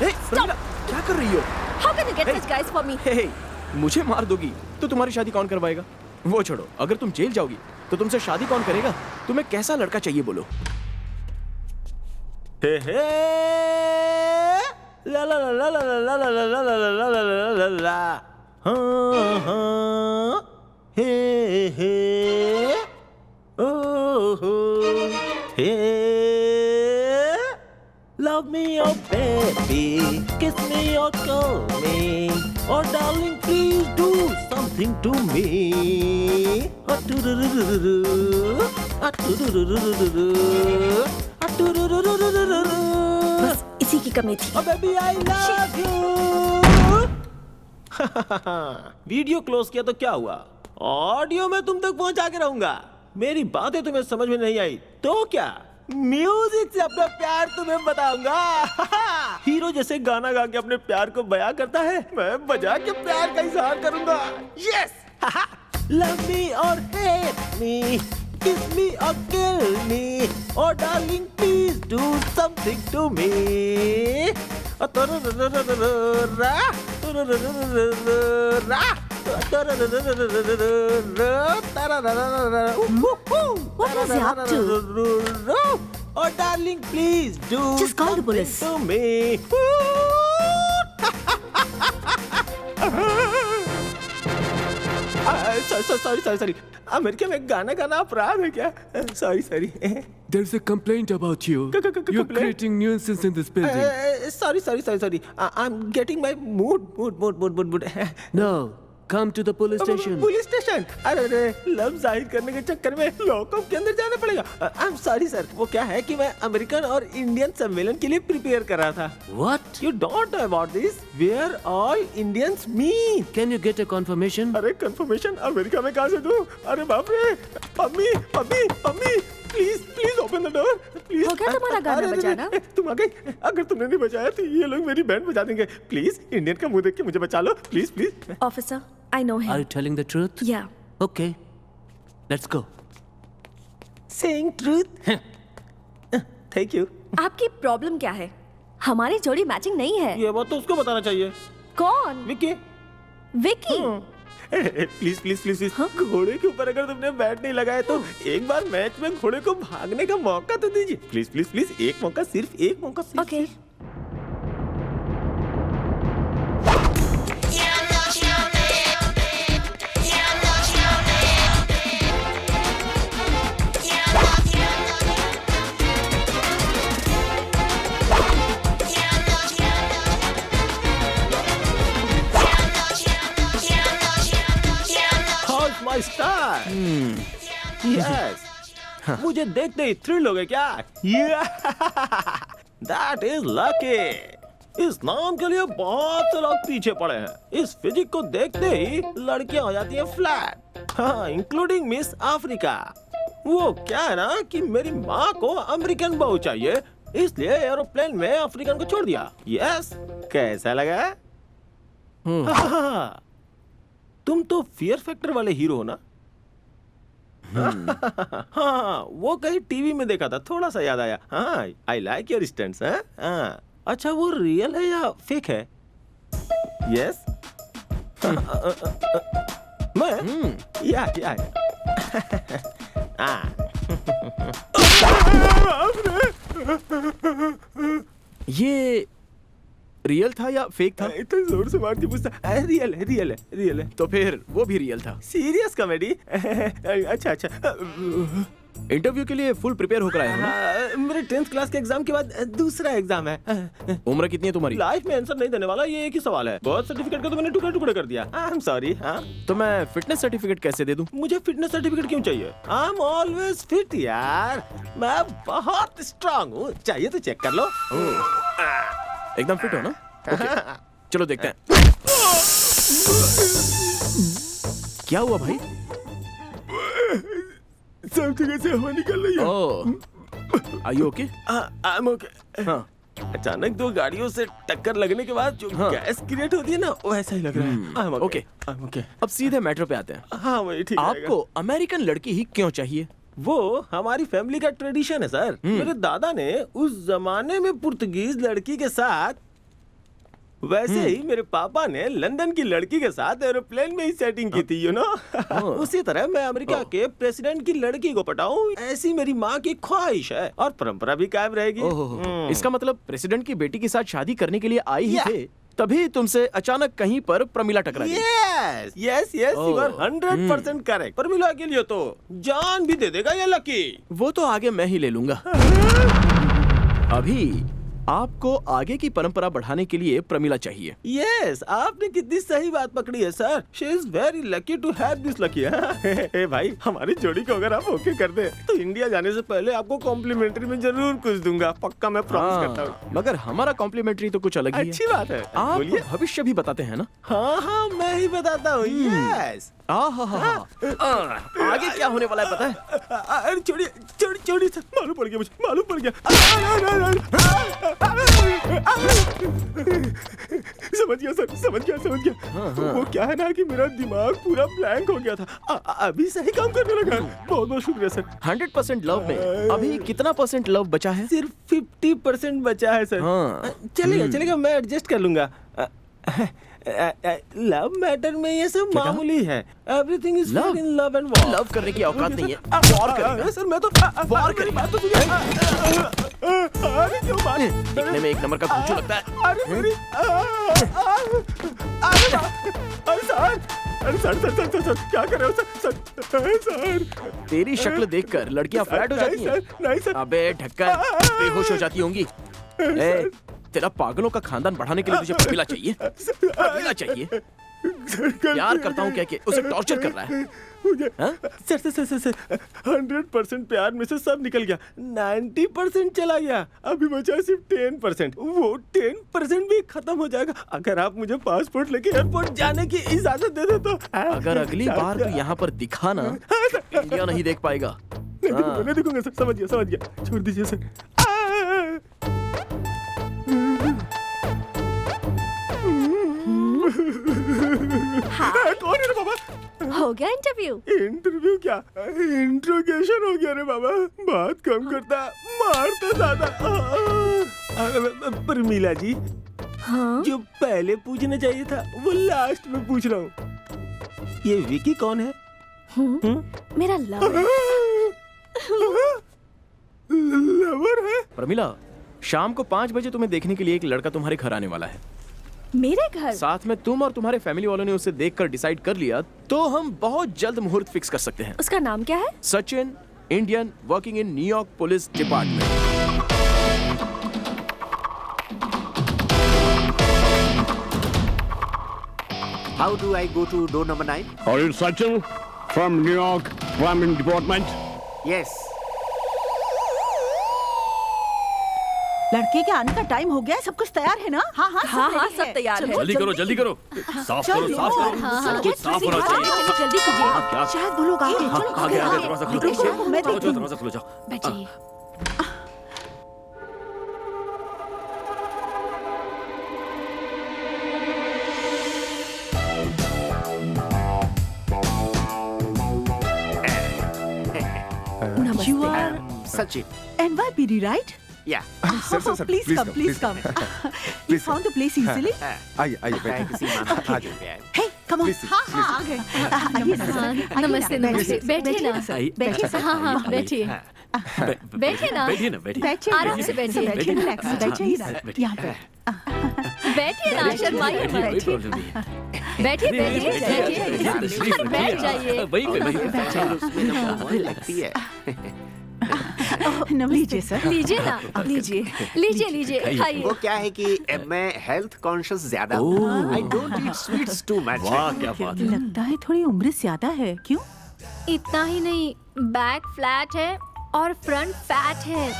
नहीं, प्रमीला क्या कर रही हो? How can you get such guys for me? हे, मुझे मार दोगी तो तुम्हारी शादी कौन करवाएगा? वो छोड़ो, अगर तुम जेल जाओगी तो तुमसे शादी कौन करेगा? तुम्हें कैसा लड़का चाहिए बोलो? हे हे ला ला ला ला ला ला ला ला ला ला ला ला ला ला ला हाँ हाँ हे हे ओ हो हे love me oh baby kiss me or call me oh darling please do something to me oh do do do do do oh do do do do do do oh do do do do do do बस इसी की कमी थी। oh baby I love you video close किया तो क्या हुआ? ऑडियो में तुम तक पहुंचा के रहूंगा। मेरी बातें तुम्हें समझ में नहीं आई तो क्या? म्यूजिक से अपना प्यार तुम्हें बताऊंगा। हीरो जैसे गाना गा के अपने प्यार को बयां करता है, मैं बजा के प्यार का इजहार करूंगा। यस लव मी और hate me kiss me or kill me oh darling please do something to me What was he up to? oh darling please do Just call the police. to me sorry America में गाना गाना अपराध है क्या? Sorry There's a complaint about you. You're complaint? creating nuisance in this building. sorry I'm getting my mood No, come to the police station. Police station? अरे लव जाहिर करने के चक्कर में लॉकअप के अंदर जाना पड़ेगा। आई एम सॉरी सर, वो क्या है कि मैं अमेरिकन और इंडियन सम्मेलन के लिए प्रिपेयर कर रहा था। What? You don't know about this? Where all Indians meet? Can you get a confirmation? अरे कंफर्मेशन अमेरिका में कहाँ से दूँ? अरे बाप रे, mummy please open the door please. हो गया तुम्हारा गाना बजाना? तुम आ गई। अगर तुमने नहीं बजाया तो ये लोग मेरी बैंड बजा देंगे। प्लीज इंडियन का मुंह देख के मुझे बचा लो please. Officer, I know him. Are you telling the truth? Yeah. Okay. Let's go. Saying truth? Thank you. आपकी प्रॉब्लम क्या है? हमारी जोड़ी मैचिंग नहीं है। ये बात तो उसको बताना चाहिए। कौन? विकी। विकी? प्लीज घोड़े के ऊपर अगर तुमने बैट नहीं लगाया तो एक बार मैच में घोड़े को भागने का मौका तो दीजिए। प्लीज एक मौका सिर्फ ओके। My star. यस मुझे देखते ही थ्रिल हो गए क्या? That is lucky. इस नाम के लिए बहुत से लोग पीछे पड़े हैं। इस फिजिक को देखते ही लड़कियां हो जाती हैं फ्लैट, हाँ इंक्लूडिंग मिस अफ्रीका। वो क्या है ना कि मेरी माँ को अमेरिकन बहू चाहिए, इसलिए एरोप्लेन में अफ्रीकन को छोड़ दिया। यस कैसा लगा? तुम तो फियर फैक्टर वाले हीरो हो ना? हाँ वो कहीं टीवी में देखा था, थोड़ा सा याद आया। हाँ आई लाइक योर स्टंट्स। हाँ अच्छा वो रियल है या फेक है? यस मैं या ये रियल था या फेक था? इतने जोर से मार के पूछता। रियल है। तो फिर वो भी रियल था। Serious comedy? अच्छा इंटरव्यू के लिए फुल प्रिपेयर होकर आए हो ना? मेरे 10th क्लास के एग्जाम के बाद दूसरा एग्जाम है। उम्र कितनी है तुम्हारी? लाइफ में आंसर नहीं देने वाला, ये एक ही सवाल है। बर्थ सर्टिफिकेट को तो मैंने टुकड़े कर दिया। I am sorry. हाँ तो मैं फिटनेस सर्टिफिकेट कैसे दे दूं? मुझे फिटनेस सर्टिफिकेट क्यों चाहिए? आई एम ऑलवेज फिट यार, मैं बहुत स्ट्रांग हूँ। चाहिए तो चेक कर लो। एकदम फिट हो ना? ओके चलो देखते हैं। क्या हुआ भाई? सब जगह से हवा निकल रही है। Oh are you okay? I am okay. हाँ अचानक दो गाड़ियों से टक्कर लगने के बाद जो गैस क्रिएट होती है ना, वो ऐसा ही लग रहा है। आई एम ओके। अब सीधे मैटर पे आते हैं। हाँ वही ठीक है। आपको अमेरिकन लड़की ही क्यों चाहिए? वो हमारी फैमिली का ट्रेडिशन है सर। मेरे दादा ने उस जमाने में पुर्तगीज लड़की के साथ, वैसे ही मेरे पापा ने लंदन की लड़की के साथ एरोप्लेन में ही सेटिंग की थी, यू नो। उसी तरह मैं अमेरिका के प्रेसिडेंट की लड़की को पटाऊं, ऐसी मेरी माँ की ख्वाहिश है और परंपरा भी कायम रहेगी। इसका मतलब प्रेसिडेंट की बेटी के साथ शादी करने के लिए आई ही थे, तभी तुमसे अचानक कहीं पर प्रमिला टकरा गई। Yes yes yes, you are 100% correct. Pramila के लिए तो जान भी दे देगा ये लकी। वो तो आगे मैं ही ले लूंगा। अभी आपको आगे की परंपरा बढ़ाने के लिए प्रमिला चाहिए। यस, आपने कितनी सही बात पकड़ी है sir. She is very lucky to have this lucky. Hey भाई, हमारी जोड़ी को अगर आप ओके कर दे तो इंडिया जाने से पहले आपको कॉम्प्लीमेंट्री में जरूर कुछ दूंगा, पक्का मैं प्रॉमिस करता हूँ। मगर हमारा कॉम्प्लीमेंट्री तो कुछ अलग ही है। अच्छी बात है, आप बोलिए। भविष्य भी बताते हैं ना? हाँ, मैं ही बताता हूँ। यस। आगे क्या होने वाला है पता है? अरे छोड़िए छोड़िए छोड़िए सर, मालूम पड़ गया मुझे, मालूम पड़ गया। समझ गया सर, समझ गया। वो क्या है ना कि मेरा दिमाग पूरा ब्लैंक हो गया था, अभी सही काम करने लगा। बहुत बहुत शुक्रिया सर। 100% लव में अभी कितना % लव बचा है? सिर्फ 50% बचा है सर। चलेगा चलेगा, मैं एडजस्ट कर लूंगा। लव मैटर में ये सब मामूली है। Everything is in love and war. Love करने की औकात नहीं है। वॉर करेगा सर, मैं तो वॉर करेगा। बात तो सुनिए। अरे क्यों बात? दिखने में एक नंबर का कुछ लगता है। अरे मेरी अरे सर क्या कर रहे हो सर? तेरी शक्ल देखकर लड़कियां फ्लैट हो जाती हैं। नहीं सर। अबे ढक्कन, बेहोश हो जाती होंगी। तेरा पागलों का खानदान बढ़ाने के लिए तुझे प्रमिला चाहिए? प्रमिला चाहिए? प्यार करता हूँ कह के उसे टॉर्चर कर रहा है। सर 100% प्यार में से सब निकल गया, 90% चला गया, अभी बचा सिर्फ 10%। वो 10% भी खत्म हो जाएगा अगर आप मुझे पासपोर्ट लेके एयरपोर्ट जाने की इजाजत दे दे तो। अगर अगली बार तू यहाँ पर दिखा ना, इंडिया नहीं देख पाएगा। नहीं देखूंगा सर, समझ गया, छोड़ दीजिए सर। कौन है रे बाबा? हो गया इंटरव्यू? इंटरव्यू क्या, इंट्रोगेशन हो गया रे बाबा। बात कम करता, मारता ज्यादा। प्रमिला जी, हाँ? जो पहले पूछना चाहिए था वो लास्ट में पूछ रहा हूँ। ये विकी कौन है? मेरा लवर। लवर है? प्रमिला, शाम को 5 बजे तुम्हें देखने के लिए एक लड़का तुम्हारे घर आने वाला है। मेरे घर? साथ में तुम और तुम्हारे फैमिली वालों ने उसे देखकर डिसाइड कर लिया तो हम बहुत जल्द मुहूर्त फिक्स कर सकते हैं। उसका नाम क्या है? Sachin, Indian, working in New York police department. How do I go to door number 9? Are you Sachin from New York Crime Department? Yes. लड़के के आने का टाइम हो गया है, सब कुछ तैयार है ना? हाँ, सब तैयार है। जल्दी करो, जल्दी करो। साफ करो, साफ करो। सब कुछ साफ होना चाहिए। जल्दी कीजिए। शायद वो लोग आगे। आगे दरवाजा खुलो जाओ। मैं देखती हूँ। दरवाजा खुलो जाओ। बैठिए। You are Sachin. NYPD, right? Yeah. Sir Please come. You found the place easily? आइए बैठिए। आ जाइए। Hey, come on. Please, हाँ, आ गए। आइए सर। नमस्ते नमस्ते, बैठिए ना। बैठिए सर। हाँ, बैठिए। बैठिए ना। बैठिए। आराम से बैठिए। बैठिए, relax, बैठिए यहाँ पे। बैठिए ना, शर्माइए मत। बैठिए बैठ जाइए। लगती है। लीजिए सर। लीजिए ना, लीजिए खाइए। वो क्या है कि मैं हेल्थ कॉन्शियस ज्यादा हूँ। I don't eat sweets too much. वाह, क्या बात है। लगता है थोड़ी उम्र ज्यादा है, क्यों? इतना ही नहीं, बैक फ्लैट है और फ्रंट फैट है।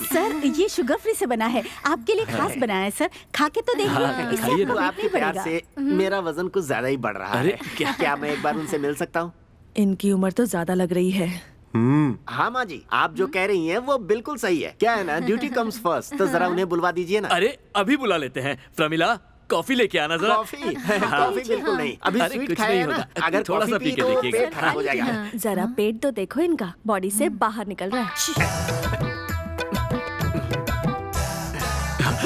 सर, ये शुगर फ्री से बना है, आपके लिए खास बनाया है सर। खा के तो देखिए, इससे तो आपको आपके नहीं प्यार पड़ेगा। से मेरा वजन कुछ ज्यादा ही बढ़ रहा है। क्या मैं एक बार उनसे मिल सकता हूँ? इनकी उम्र तो ज्यादा लग रही है। हाँ माँ जी, आप जो कह रही हैं वो बिल्कुल सही है। क्या है ना, ड्यूटी कम्स फर्स्ट, तो जरा उन्हें बुलवा दीजिए ना। अरे अभी बुला लेते हैं। प्रमिला, कॉफी लेके आना जरा। कॉफी कॉफी बिल्कुल नहीं, अभी अरे स्वीट कुछ खाया नहीं है ना, होगा, अगर थोड़ा सा कॉफी पी के तो देखिएगा। पेट खराब हो जाएगा। जरा पेट तो देखो इनका, बॉडी से बाहर निकल रहा है।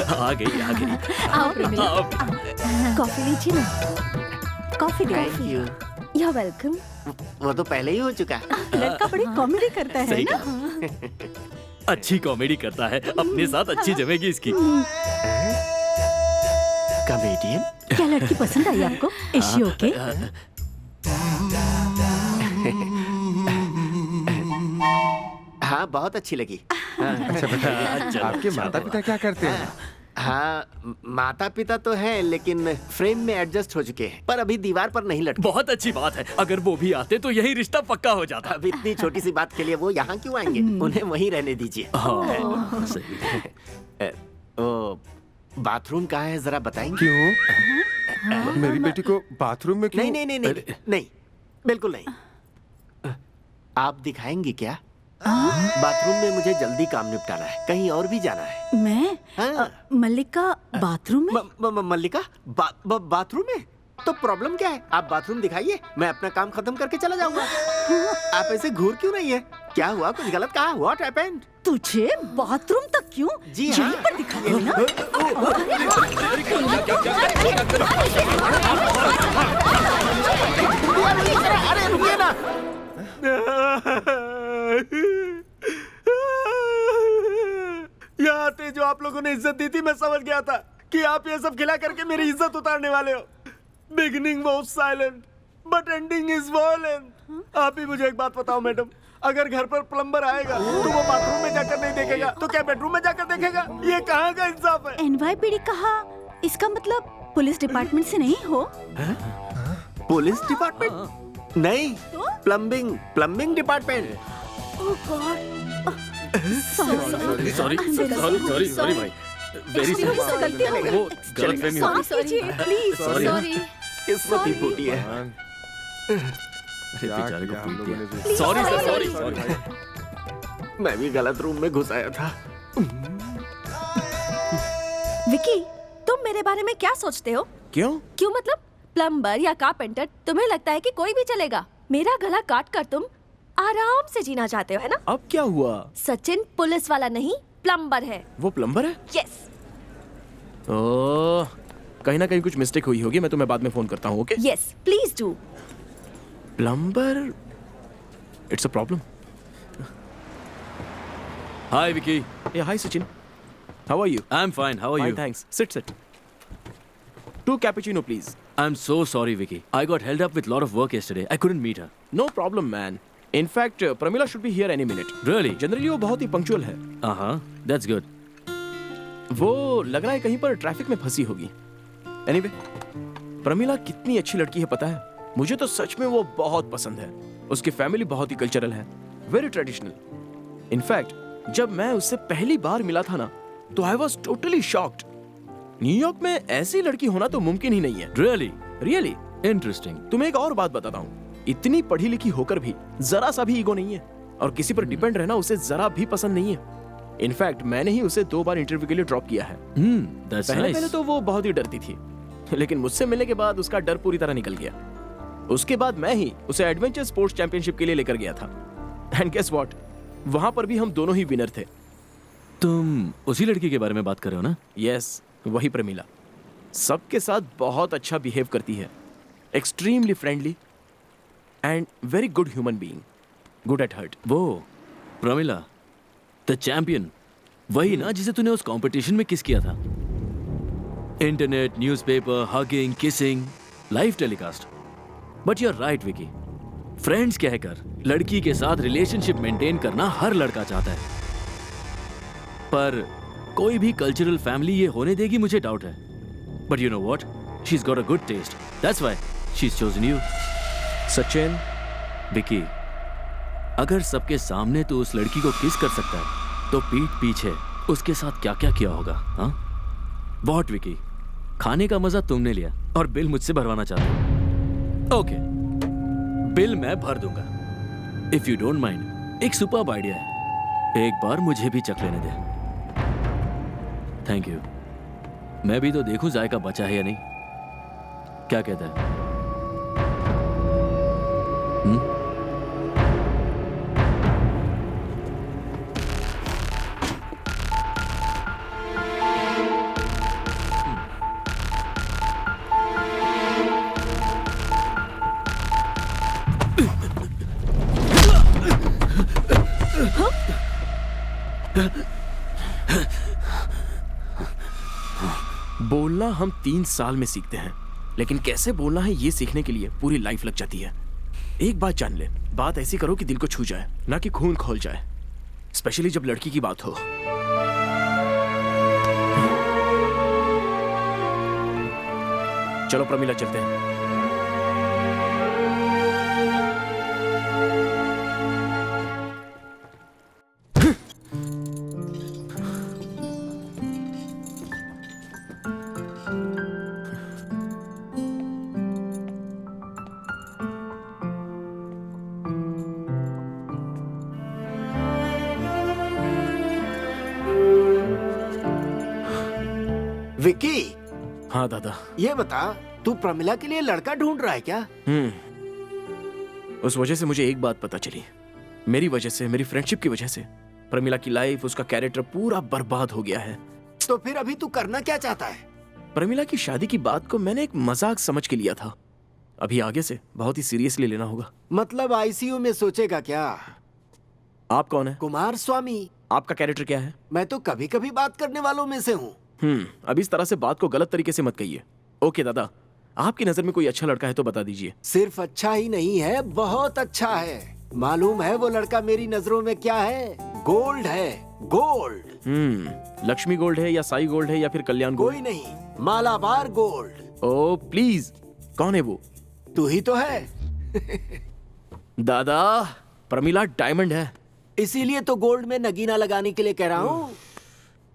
आ गई आ गई। आओ प्रमिला। कॉफी लीजिए ना। Coffee Thank you. You welcome. वो तो पहले ही हो चुका है। लड़का बड़ी कॉमेडी करता है सही ना। अच्छी कॉमेडी करता है, अपने साथ अच्छी जमेगी इसकी। कॉमेडियन? क्या लड़की पसंद आई आपको? Is she okay? हाँ बहुत अच्छी लगी। अच्छा बताइए, आपके माता पिता क्या करते हैं? हाँ माता पिता तो हैं लेकिन फ्रेम में एडजस्ट हो चुके हैं, पर अभी दीवार पर नहीं लटके। बहुत अच्छी बात है, अगर वो भी आते तो यही रिश्ता पक्का हो जाता। अब इतनी छोटी सी बात के लिए वो यहाँ क्यों आएंगे? उन्हें वहीं रहने दीजिए। हाँ, सही। ओ, बाथरूम कहाँ है जरा बताएंगे? क्यों? मेरी बेटी को बाथरूम में क्यों? नहीं नहीं नहीं नहीं नहीं, बिल्कुल नहीं। आप दिखाएंगे क्या? बाथरूम में मुझे जल्दी काम निपटाना है, कहीं और भी जाना है। मैं? मल्लिका बाथरूम में? मल्लिका बाथरूम में? तो प्रॉब्लम क्या है? आप बाथरूम दिखाइए, मैं अपना काम खत्म करके चला जाऊंगा। आप ऐसे घूर क्यों रही है? क्या हुआ? कुछ गलत कहा? What happened? तुझे बाथरूम तक क्यों? जी यहीं हाँ। पर दिखा दे ना। अरे रुकिए ना। यहाँ आते जो आप लोगों ने इज्जत दी थी, मैं समझ गया था कि आप ये सब खिला करके मेरी इज्जत उतारने वाले हो। Beginning was silent but ending is violent. आप ही मुझे एक बात बताओ मैडम, अगर घर पर प्लम्बर आएगा तो वो बाथरूम में जाकर नहीं देखेगा तो क्या बेडरूम में जाकर देखेगा? ये कहाँ का इंसाफ है? एनवाईपीडी कहा, इसका मतलब पुलिस डिपार्टमेंट से नहीं हो? पुलिस डिपार्टमेंट नहीं, प्लम्बिंग डिपार्टमेंट। ओह गॉड, सॉरी सॉरी सॉरी भाई, वेरी सॉरी। गलती हो गई। वो गलतफहमी हो गई। Sorry please. सॉरी। किस्मत ही फूटी है। अरे बेचारे को पीट दिया। Please, sorry sir, sorry, sorry. मैं भी गलत रूम में घुस आया था। विकी, तुम मेरे बारे में क्या सोचते हो? क्यों? क्यों मतलब? प्लम्बर या कारपेंटर, तुम्हें लगता है कि कोई भी चलेगा? मेरा गला काट कर तुम आराम से जीना चाहते हो, है ना? अब क्या हुआ? सचिन पुलिस वाला नहीं, प्लम्बर है। वो प्लम्बर है? यस। ओह, कहीं ना कहीं कुछ मिस्टेक हुई होगी, मैं तुम्हें बाद में फोन करता हूँ, okay? Yes, please do. Plumber, it's a problem. Hi Vicky. Yeah, hi Sachin. How are you? I'm fine. How are Fine, you? thanks. Sit. 2 cappuccino, please. I'm so sorry, Vicky. I got held up with lot of work yesterday. I couldn't meet her. No problem, man. In fact, Pramila should be here any minute. Really? Generally वो बहुत ही punctual है. That's good. वो लग रहा है कहीं पर ट्रैफिक में फंसी होगी. Anyway, प्रमिला कितनी अच्छी लड़की है पता है? मुझे तो सच में वो बहुत पसंद है. उसकी फैमिली बहुत ही कल्चरल है, वेरी ट्रेडिशनल. इनफैक्ट जब मैं उससे पहली बार मिला था ना, तो I was totally shocked. New York में ऐसी लड़की होना तो मुमकिन ही नहीं है. Really interesting. तुम्हें एक और बात बताता हूँ, इतनी पढ़ी लिखी होकर भी जरा सा भी ईगो नहीं है, और किसी पर डिपेंड रहना उसे जरा भी पसंद नहीं है. इनफैक्ट मैंने ही उसे 2 बार इंटरव्यू के लिए ड्रॉप किया है. पहले तो वो बहुत ही डरती थी, लेकिन मुझसे मिलने के बाद उसका डर पूरी तरह निकल गया. उसके बाद मैं ही उसे एडवेंचर स्पोर्ट्स चैंपियनशिप के लिए लेकर गया था. एंड गेस व्हाट, वहां पर भी हम दोनों ही विनर थे. तुम उसी लड़की के बारे में बात कर रहे हो ना? यस, वही प्रमिला. सबके साथ बहुत अच्छा बिहेव करती है, extremely friendly and very good human being, good at heart. वो प्रमिला द चैंपियन, वही ना जिसे तूने उस कंपटीशन में किस किया था? Internet, newspaper, hugging, kissing, live telecast. But you are right Vicky, friends कहकर लड़की के साथ रिलेशनशिप मेंटेन करना हर लड़का चाहता है, पर कोई भी कल्चरल फैमिली ये होने देगी मुझे डाउट है. But you know what, she has got a good taste, that's why she has chosen you. Sachin, Vicky, अगर सबके सामने तो उस लड़की को किस कर सकता है, तो पीठ पीछे उसके साथ क्या क्या किया होगा? हाँ व्हाट विकी, खाने का मजा तुमने लिया और बिल मुझसे भरवाना चाहते हो. ओके, बिल मैं भर दूंगा इफ यू डोंट माइंड. एक सुपर्ब आइडिया है, एक बार मुझे भी चख लेने दे. Thank you. मैं भी तो देखूं जायका बचा है या नहीं। क्या कहता है? बोलना हम 3 साल में सीखते हैं, लेकिन कैसे बोलना है ये सीखने के लिए पूरी लाइफ लग जाती है। एक बात जान ले, बात ऐसी करो कि दिल को छू जाए, ना कि खून खोल जाए, स्पेशली जब लड़की की बात हो। चलो प्रमिला चलते हैं। विकी, हाँ दादा। ये बता, तू प्रमिला के लिए लड़का ढूंढ रहा है क्या? उस वजह से मुझे एक बात पता चली। मेरी वजह से, मेरी फ्रेंडशिप की वजह से प्रमिला की लाइफ, उसका कैरेक्टर पूरा बर्बाद हो गया है। तो फिर अभी तू करना क्या चाहता है? प्रमिला की शादी की बात को मैंने एक मजाक समझ के लिया था। अभी आगे से बहुत ही सीरियसली लेना होगा। मतलब आईसीयू में सोचेगा क्या? आप कौन है? कुमार स्वामी। आपका कैरेक्टर क्या है? मैं तो कभी कभी बात करने वालों में से हूँ। अब इस तरह से बात को गलत तरीके से मत कहिए। ओके दादा, आपकी नजर में कोई अच्छा लड़का है तो बता दीजिए। सिर्फ अच्छा ही नहीं है, बहुत अच्छा है। मालूम है वो लड़का मेरी नजरों में क्या है? गोल्ड है, गोल्ड। लक्ष्मी गोल्ड है या साई गोल्ड है या फिर कल्याण गोल्ड? कोई नहीं, मालाबार गोल्ड। ओ प्लीज, कौन है वो? तू ही तो है। दादा, प्रमिला डायमंड है। इसीलिए तो गोल्ड में नगीना लगाने के लिए कह रहा हूँ।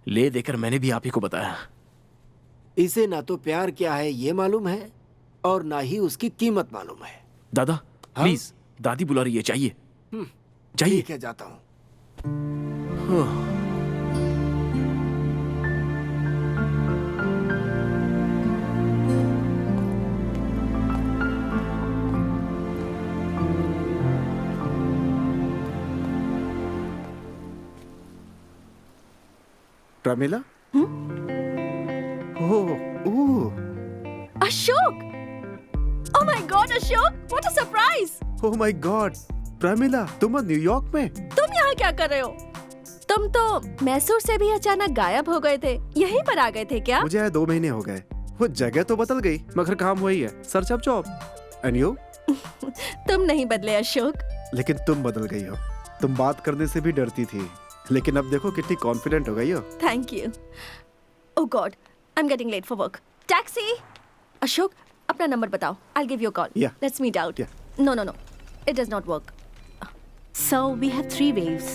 ले देकर मैंने भी आप ही को बताया। इसे ना तो प्यार क्या है ये मालूम है और ना ही उसकी कीमत मालूम है। दादा प्लीज, दादी बुला रही है, चाहिए चाहिए। ठीक है, जाता हूँ। Pramila? Oh, Ashok! Oh my God, Ashok! What a surprise! Oh my God, Pramila, तुम न्यूयॉर्क में? तुम यहाँ क्या कर रहे हो? तुम तो मैसूर से भी अचानक गायब हो गए थे। यहीं पर आ गए थे क्या? मुझे आए 2 महीने हो गए। वो जगह तो बदल गई मगर काम वही है, search of job. And you? तुम नहीं बदले अशोक। लेकिन तुम बदल गई हो। तुम बात करने से भी डरती थी, लेकिन अब देखो कितनी कॉन्फिडेंट हो गई हो। Thank you. Oh God, I am getting late for work. Taxi! Ashok, अपना नंबर बताओ। I give you call. Let's meet out. No no no, it does not work. So we have 3 waves,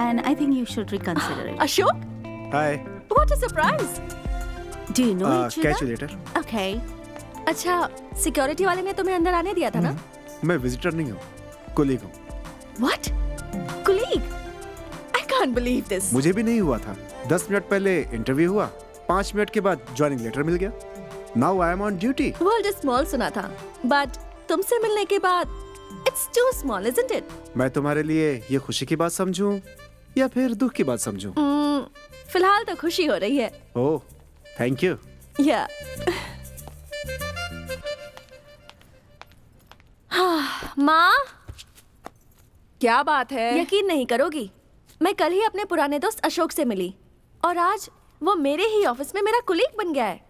and I think you should reconsider it. Ashok? Hi. What a surprise! Do you know each other? Catch you later. Okay. अच्छा, सिक्योरिटी वाले ने तुम्हें अंदर आने दिया था ना? मैं विजिटर नहीं हूँ, कुलीग हूँ। What? Colleague? I can't believe this. मुझे भी नहीं हुआ था। 10 मिनट पहले इंटरव्यू हुआ, 5 मिनट के बाद ज्वाइनिंग लेटर मिल गया। Now I am on duty. World is small सुना था, but तुमसे मिलने के बाद It's too small, isn't it? मैं तुम्हारे लिए ये खुशी की बात समझूं या फिर दुख की बात समझूं? फिलहाल तो खुशी हो रही है। ओह, थैंक यू। या। माँ, क्या बात है? यकीन नहीं करोगी, मैं कल ही अपने पुराने दोस्त अशोक से मिली और आज वो मेरे ही ऑफिस में मेरा कुलीग बन गया है।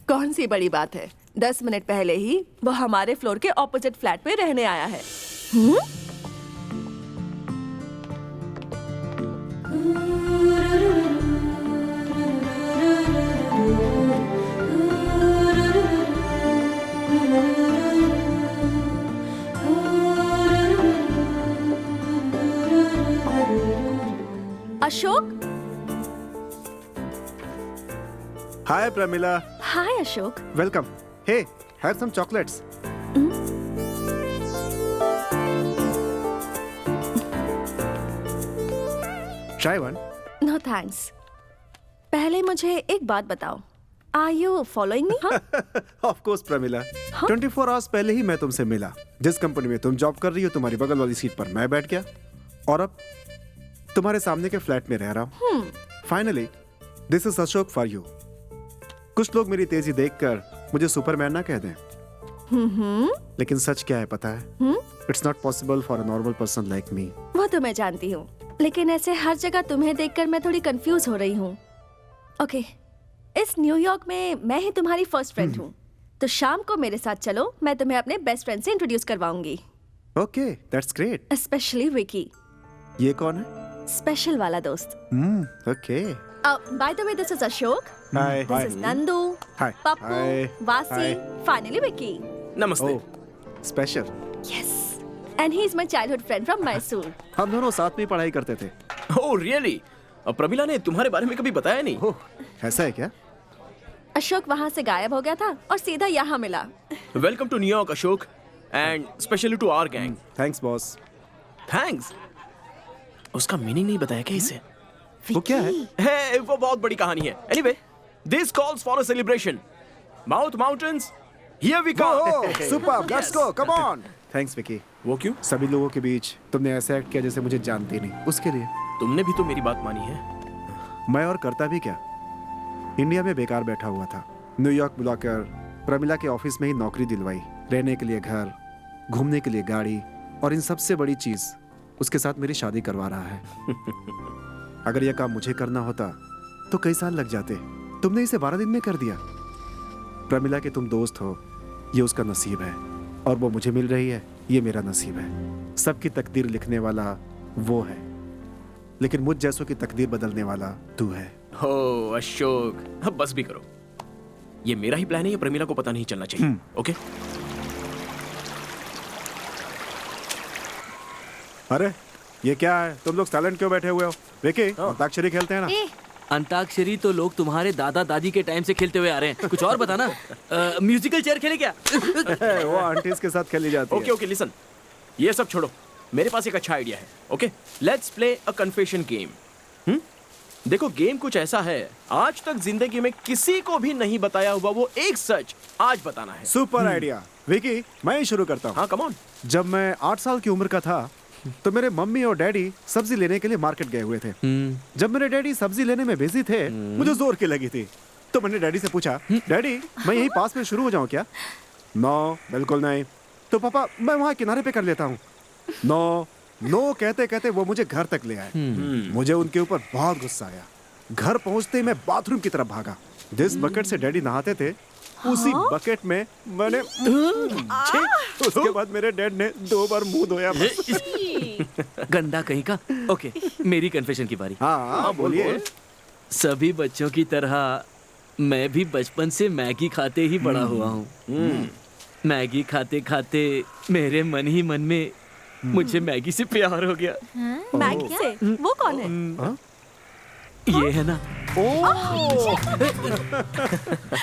कौन सी बड़ी बात है? 10 मिनट पहले ही वो हमारे फ्लोर के ऑपोजिट फ्लैट में रहने आया है। Ashok? Hi Pramila. Hi Ashok. Welcome. Hey, have some chocolates. Try one. No thanks. पहले मुझे एक बात बताओ, are you following me? Of course Pramila, 24 hours पहले ही मैं तुमसे मिला। जिस कंपनी में तुम जॉब कर रही हो, तुम्हारी बगल वाली सीट पर मैं बैठ गया और अब तुम्हारे सामने के फ्लैट में रह रहा हूँ। Finally this is Ashok for you. कुछ लोग मेरी तेजी देखकर मुझे सुपरमैन ना कह दें, लेकिन सच क्या है पता है? It's not possible for a normal person like me. वो तो मैं जानती हूँ, लेकिन ऐसे हर जगह तुम्हें देखकर मैं थोड़ी कंफ्यूज हो रही हूँ। ओके, इस न्यूयॉर्क में मैं ही तुम्हारी फर्स्ट फ्रेंड हूँ, तो शाम को मेरे साथ चलो, मैं तुम्हें अपने बेस्ट फ्रेंड से इंट्रोड्यूस करवाऊंगी। Okay, that's great. Specially Vicky. ये कौन है? स्पेशल वाला दोस्त। Okay. By the way, this is Ashok. Hi. This is Nandu, hi. Pappu, Vasi, finally Vicky. नमस्ते। Special. Yes, and he is my childhood friend from Mysore. हम दोनों साथ में पढ़ाई करते थे। Oh really? अब प्रमिला ने तुम्हारे बारे में कभी बताया नहीं? ऐसा है क्या? अशोक वहाँ से गायब हो गया था और सीधा यहाँ मिला। Welcome to New York Ashok, and specially to our gang. Thanks boss. Thanks? उसका मीनिंग नहीं बताया क्या इसे? वो क्या है? वो बहुत बड़ी कहानी है। Anyway, this calls for a celebration. Mouth mountains, here we come. Super, let's go, come on. Thanks Vicky. वो क्यों? सभी लोगों के बीच तुमने ऐसे एक्ट किया जैसे मुझे जानते नहीं, उसके लिए। तुमने भी तो मेरी बात मानी है। मैं और करता भी क्या, इंडिया में बेकार बैठा हुआ था। न्यूयॉर्क बुलाकर प्रमिला के ऑफिस में ही नौकरी दिलवाई, रहने के लिए घर, घूमने के लिए गाड़ी, और इन सबसे बड़ी चीज उसके साथ मेरी शादी करवा रहा है। अगर यह काम मुझे करना होता तो कई साल लग जाते। तुमने इसे 12 दिन में कर दिया। प्रमिला के तुम दोस्त हो, ये उसका नसीब है, और वो मुझे मिल रही है, ये मेरा नसीब है। सबकी तकदीर लिखने वाला वो है, लेकिन मुझ जैसों की तकदीर बदलने वाला तू है। हो अशोक, अब बस भी करो। ये मेरा ही प्लान है, ये प्रमिला को पता नहीं चलना चाहिए। ओके? अरे ये क्या है? तुम लोग साइलेंट क्यों बैठे हुए हो? विकी, अंताक्षरी खेलते हैं ना? अंताक्षरी तो लोग तुम्हारे दादा दादी के टाइम से खेलते हुए आ रहे हैं। कुछ और बताना। म्यूजिकल चेयर खेले क्या? वो आंटीज के साथ खेली जाती है। ओके लिसन, ये सब छोड़ो, मेरे पास एक अच्छा आइडिया है। Okay, let's play a confession game. देखो, गेम कुछ ऐसा है, आज तक जिंदगी में किसी को भी नहीं बताया हुआ वो एक सच आज बताना है। Super idea. विकी, मैं ही शुरू करता हूँ। हाँ, कम ऑन। जब मैं 8 साल की उम्र का था तो मेरे मम्मी और डैडी सब्जी लेने के लिए मार्केट गए हुए थे। जब मेरे डैडी सब्जी लेने में बिजी थे, मुझे जोर की लगी थी, तो मैंने डैडी से पूछा, डैडी मैं यही पास में शुरू हो जाऊं क्या? नो, बिल्कुल नहीं। तो पापा, मैं वहाँ किनारे पे कर लेता हूँ। नो कहते कहते वो मुझे घर तक ले आए। मुझे उनके ऊपर बहुत गुस्सा आया। घर पहुंचते ही मैं बाथरूम की तरफ भागा। जिस बकेट से डैडी नहाते थे, उसी बकेट में मैंने उसके बाद मेरे डैड ने 2 बार मुंह धोया। गंदा कहीं का। ओके, मेरी कन्फेशन की बारी। हाँ, बोलिए। सभी बच्चों की तरह मैं भी बचपन से मैगी खाते ही बड़ा हुआ हूँ। मैगी खाते खाते मेरे मन ही मन में मुझे मैगी से प्यार हो गया। मैगी से? वो कौन है? ये है ना।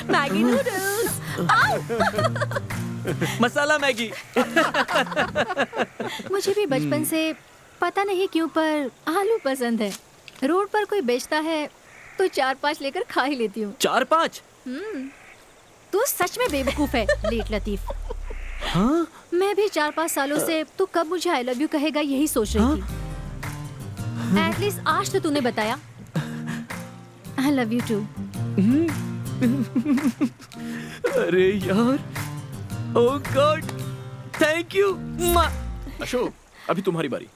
Maggi noodles. मसाला मैगी। मुझे भी बचपन से पता नहीं क्यों पर आलू पसंद है। रोड पर कोई बेचता है तो 4-5 लेकर खा ही लेती हूँ। 4-5? तू सच में बेवकूफ है, लेट लतीफ। हाँ? मैं भी 4-5 सालों से तू कब मुझे आई लव यू कहेगा यही सोच रही थी। एटलीस्ट आज तो तूने बताया। I love you too. अरे यार, oh God, thank you. Ashok, अभी तुम्हारी बारी।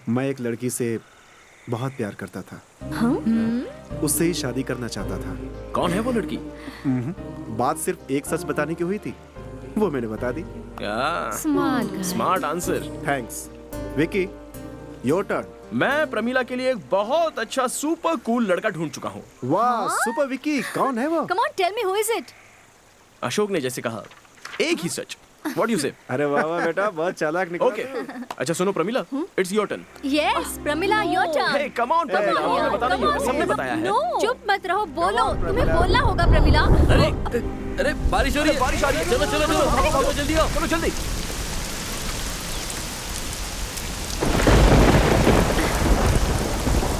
मैं एक लड़की से बहुत प्यार करता था। उससे ही शादी करना चाहता था। कौन है वो लड़की? बात सिर्फ एक सच बताने की हुई थी, वो मैंने बता दी। Smart answer. Thanks. Vicky, your turn. मैं प्रमिला के लिए एक बहुत अच्छा सुपर कूल लड़का ढूंढ चुका हूँ। वाह, सुपर विकी, कौन है वो? Come on, tell me who is it? Ashok ने जैसे कहा, एक ही सच। What do you say? अरे वाह वाह बेटा, बहुत चालाक निकला। Okay. अच्छा सुनो Pramila, it's your turn. Yes, Pramila, your turn. Hey, come on, Pramila, हमें बताना ही होगा, सबने बताया है। चुप मत रहो, बोलो, तुम्हें बोलना होगा प्रमिला। अरे बारिश हो रही है, बारिश आ रही है। चलो चलो चलो, आओ जल्दी आओ, चलो जल्दी।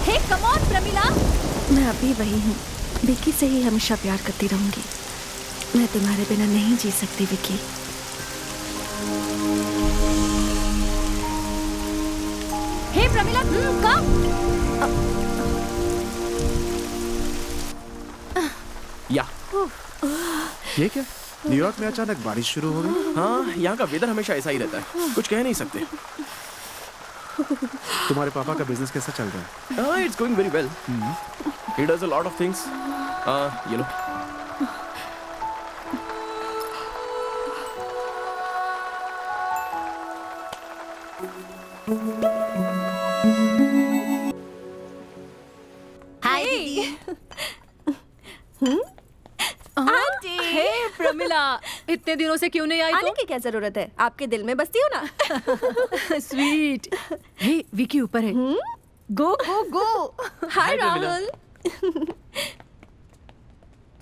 Hey, come on, Pramila. मैं अभी वही हूँ। विक्की से ही हमेशा प्यार करती रहूंगी। मैं तुम्हारे बिना नहीं जी सकती विक्की। हे प्रमिला, कम। या ये क्या? न्यूयॉर्क में अचानक बारिश शुरू हो गई। हाँ, यहाँ का वेदर हमेशा ऐसा ही रहता है, कुछ कह नहीं सकते। तुम्हारे पापा का बिजनेस कैसा चल रहा है? It's going very well. He does a lot of things. ये लो। Hi aunty. हे प्रमिला, इतने दिनों से क्यों नहीं आई आने की क्या जरूरत है? आपके दिल में बसती हो ना। स्वीट। हे विकी ऊपर है। गो गो गो। हाय राहुल।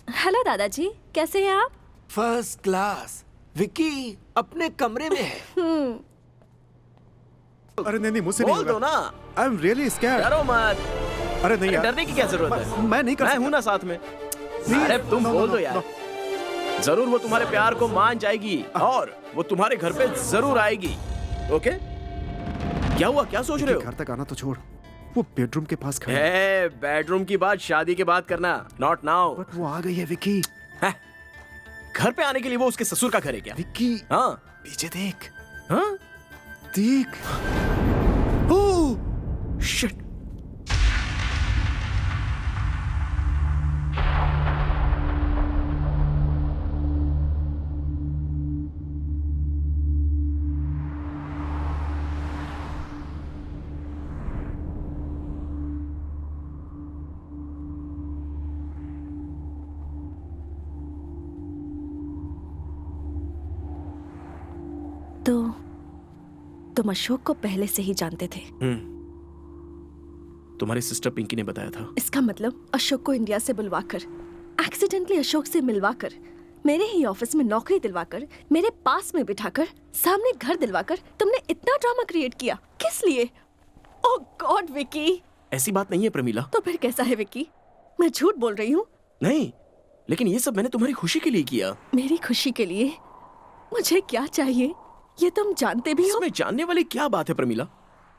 हेलो दादाजी, कैसे हैं आप? First class. विक्की अपने कमरे में है। अरे नहीं, मुझसे नहीं बोल दो ना। I am really scared. डरो मत। अरे नहीं यार, डरने की क्या जरूरत है? मैं नहीं कर मैं सकता। हूं ना साथ में। अरे तुम बोल दो यार। जरूर वो तुम्हारे प्यार को मान जाएगी और वो तुम्हारे घर पे जरूर आएगी। ओके? क्या हुआ, क्या सोच रहे हो? घर तक आना तो छोड़, वो बेडरूम के पास खड़ी है। है बेडरूम की बात शादी के बाद करना, नॉट नाउ। बट वो आ गई है विक्की। घर पे आने के लिए वो उसके ससुर का घर है क्या? विक्की, हाँ पीछे देख। हाँ देख। Oh shit. तो तुम अशोक को पहले से ही जानते थे? तुम्हारी सिस्टर पिंकी ने बताया था। इसका मतलब अशोक को इंडिया से बुलवाकर, एक्सीडेंटली अशोक से मिलवाकर, मेरे ही ऑफिस में नौकरी दिलवाकर, मेरे पास में बिठाकर, सामने घर दिलवाकर तुमने इतना ड्रामा क्रिएट किया। किस लिए? ओह गॉड विक्की। ऐसी बात नहीं है प्रमीला। तो फिर कैसा है विक्की? मैं झूठ बोल रही हूँ? नहीं, लेकिन ये सब मैंने तुम्हारी खुशी के लिए किया। मेरी खुशी के लिए? मुझे क्या चाहिए ये तुम जानते भी हो? इसमें जानने वाली क्या बात है प्रमीला?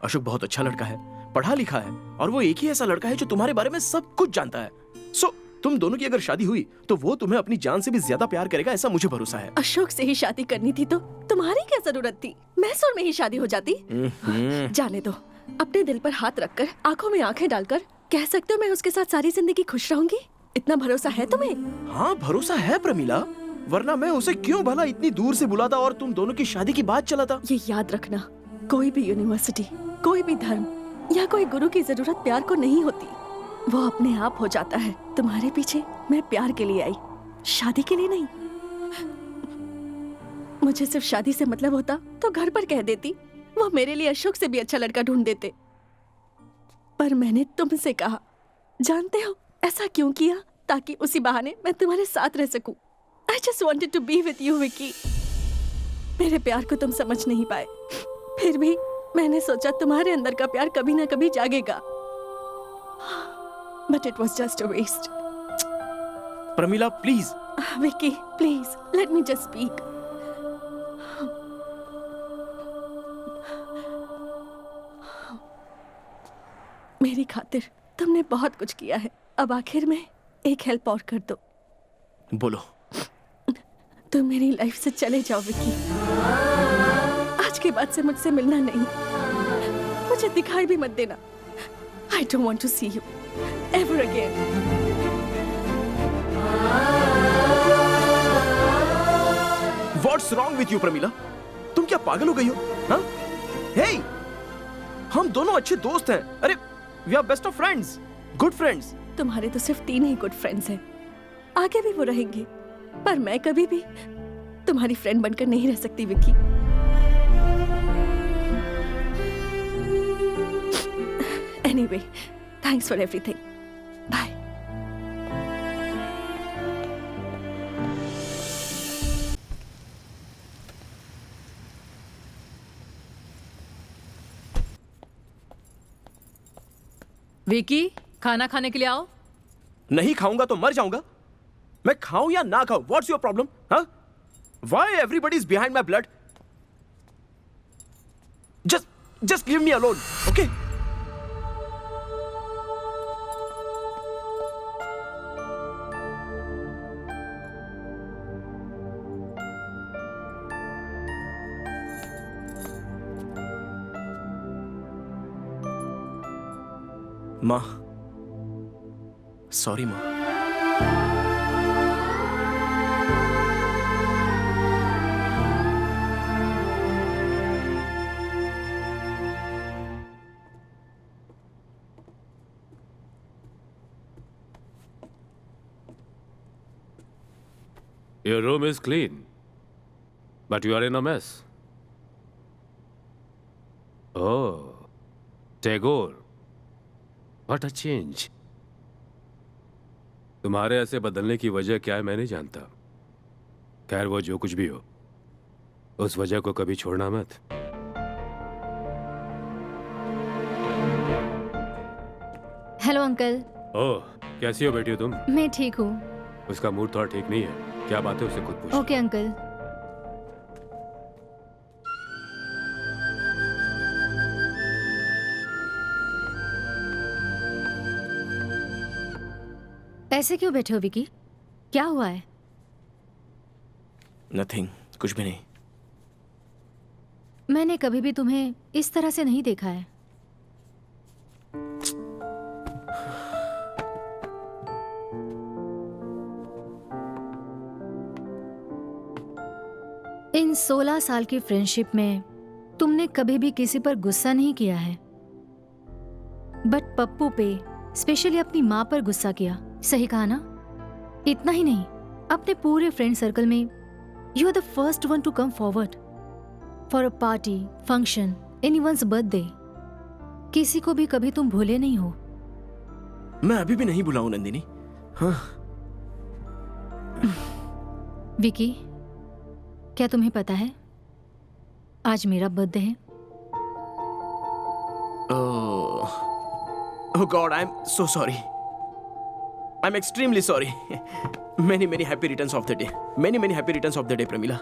अशोक बहुत अच्छा लड़का है, पढ़ा लिखा है, और वो एक ही ऐसा लड़का है जो तुम्हारे बारे में सब कुछ जानता है। सो तुम दोनों की अगर शादी हुई तो वो तुम्हें अपनी जान से भी ज्यादा प्यार करेगा, ऐसा मुझे भरोसा है। अशोक से ही शादी करनी थी तो तुम्हारी क्या जरूरत थी? मैसूर में ही शादी हो जाती। जाने दो। अपने दिल पर हाथ रखकर, आंखों में आंखें डालकर कह सकते हो मैं उसके साथ सारी जिंदगी खुश रहूंगी? इतना भरोसा है तुम्हें? हाँ भरोसा है प्रमीला, वरना मैं उसे क्यों भला इतनी दूर से बुलाता और तुम दोनों की शादी की बात चलाता। ये याद रखना, कोई भी यूनिवर्सिटी, कोई भी धर्म या कोई गुरु की जरूरत प्यार को नहीं होती, वो अपने आप हो जाता है। तुम्हारे पीछे मैं प्यार के लिए आई, शादी के लिए नहीं। मुझे सिर्फ शादी से मतलब होता तो घर पर कह देती, वो मेरे लिए अशोक से भी अच्छा लड़का ढूंढ देते। पर मैंने तुमसे कहा। जानते हो ऐसा क्यों किया? ताकि उसी बहाने मैं तुम्हारे साथ रह सकूं। I just wanted to be with you, Vicky. मेरे प्यार को तुम समझ नहीं पाए, फिर भी मैंने सोचा तुम्हारे अंदर का प्यार कभी ना कभी जागेगा। But it was just a waste. Pramila please. Vicky please, let me just speak. मेरी खातिर तुमने बहुत कुछ किया है, अब आखिर में एक हेल्प और कर दो। बोलो। तुम मेरी लाइफ से चले जाओ विक्की। आज के बाद से मुझसे मिलना नहीं, मुझे दिखाई भी मत देना। I don't want to see you ever again. What's wrong with you Pramila? तुम क्या पागल हो गई हो? हाँ? Hey, हम दोनों अच्छे दोस्त हैं। अरे, we are best of friends, good friends. तुम्हारे तो सिर्फ 3 ही गुड फ्रेंड्स हैं, आगे भी वो रहेंगे, पर मैं कभी भी तुम्हारी फ्रेंड बनकर नहीं रह सकती Vicky. Anyway, thanks for everything. Bye. Vicky, खाना खाने के लिए आओ। नहीं खाऊंगा तो मर जाऊंगा? मैं खाऊं या ना खाऊं, व्हाट्स योर प्रॉब्लम? हाँ? Why everybody is behind my blood? Just leave me alone, okay? माँ, सॉरी माँ। Your room is clean, but you are in a mess. Oh, Tagore. What a change. तुम्हारे ऐसे बदलने की वजह क्या है मैं नहीं जानता। खैर वो जो कुछ भी हो, उस वजह को कभी छोड़ना मत। Hello uncle. ओह, कैसी हो बेटी हो तुम? मैं ठीक हूँ। उसका मूड थोड़ा ठीक नहीं है। क्या बात है, उससे खुद पूछ। Okay uncle. ऐसे क्यों बैठे हो विकी? क्या हुआ है? नथिंग, कुछ भी नहीं। मैंने कभी भी तुम्हें इस तरह से नहीं देखा है। इन 16 साल की फ्रेंडशिप में तुमने कभी भी किसी पर गुस्सा नहीं किया है, बट पप्पू पे, स्पेशली अपनी माँ पर गुस्सा किया। सही कहा ना? इतना ही नहीं, अपने पूरे फ्रेंड सर्कल में you are the first one to come forward for a party, function, anyone's birthday. किसी को भी कभी तुम भूले नहीं हो। मैं अभी भी नहीं भूला हूं नंदिनी। हाँ। विकी, क्या तुम्हें पता है आज मेरा बर्थडे है? Oh God, I'm so sorry. I'm extremely sorry. Many happy returns of the day. Many happy returns of the day, Pramila.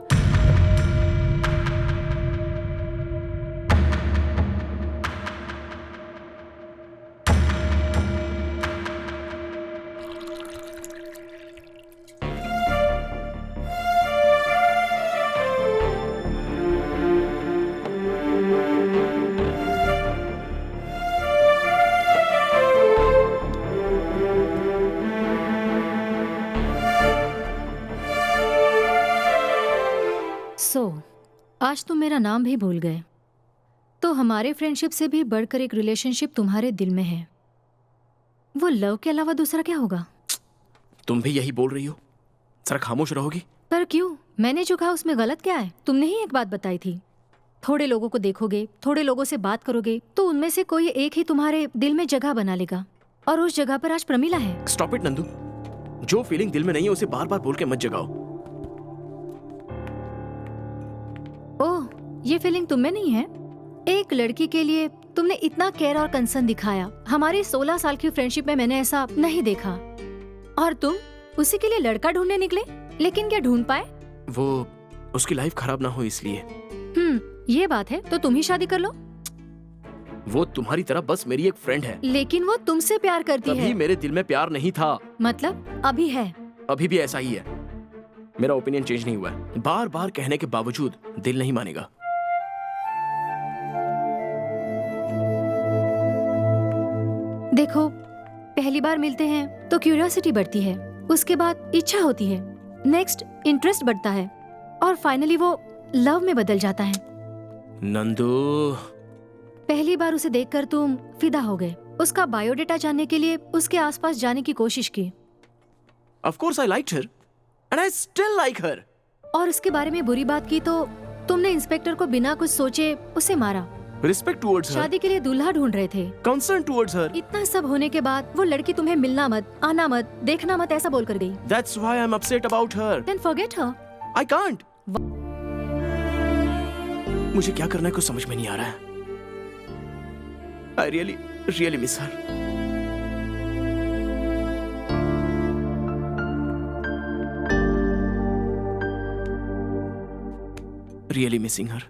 आज तुम मेरा नाम भी भूल गए, तो हमारे फ्रेंडशिप से भी बढ़कर एक रिलेशनशिप तुम्हारे दिल में है। वो लव के अलावा दूसरा क्या होगा? तुम भी यही बोल रही हो? जरा खामोश रहोगी? पर क्यों? मैंने जो कहा उसमें गलत क्या है? तुमने ही एक बात बताई थी, थोड़े लोगों को देखोगे, थोड़े लोगों से बात करोगे, तो उनमें से कोई एक ही तुम्हारे दिल में जगह बना लेगा, और उस जगह पर आज प्रमिला है। Stop it Nandu. जो फीलिंग दिल में नहीं है उसे बार बार बोल के मत जगाओ। ओह, ये फीलिंग तुम में नहीं है? एक लड़की के लिए तुमने इतना केयर और कंसर्न दिखाया। हमारी 16 साल की फ्रेंडशिप में मैंने ऐसा नहीं देखा। और तुम उसी के लिए लड़का ढूंढने निकले, लेकिन क्या ढूंढ पाए? वो उसकी लाइफ खराब ना हो इसलिए। ये बात है तो तुम ही शादी कर लो। वो तुम्हारी तरह बस मेरी एक फ्रेंड है। लेकिन वो तुमसे प्यार करती है। कभी मेरे दिल में प्यार नहीं था। मतलब अभी है? अभी भी ऐसा ही है। मेरा ओपिनियन चेंज नहीं हुआ है। बार बार कहने के बावजूद दिल नहीं मानेगा। देखो, पहली बार मिलते हैं तो क्यूरियोसिटी बढ़ती है, उसके बाद इच्छा होती है, नेक्स्ट इंटरेस्ट बढ़ता है, और फाइनली वो लव में बदल जाता है। नंदू, पहली बार उसे देखकर तुम फिदा हो गए। उसका बायोडेटा जानने के लिए उसके आसपास जाने की कोशिश की। Of course I liked her and I still like her. और उसके बारे में बुरी बात की तो तुमने इंस्पेक्टर को बिना कुछ सोचे उसे मारा। Respect towards her. शादी के लिए दूल्हा ढूंढ रहे थे। Concern towards her. इतना सब होने के बाद वो लड़की तुम्हें मिलना मत, आना मत, देखना मत ऐसा बोल कर गई। That's why I'm upset about her. Then forget her. I can't. मुझे क्या करना है कुछ समझ में नहीं आ रहा है। I really miss her. Really missing हर।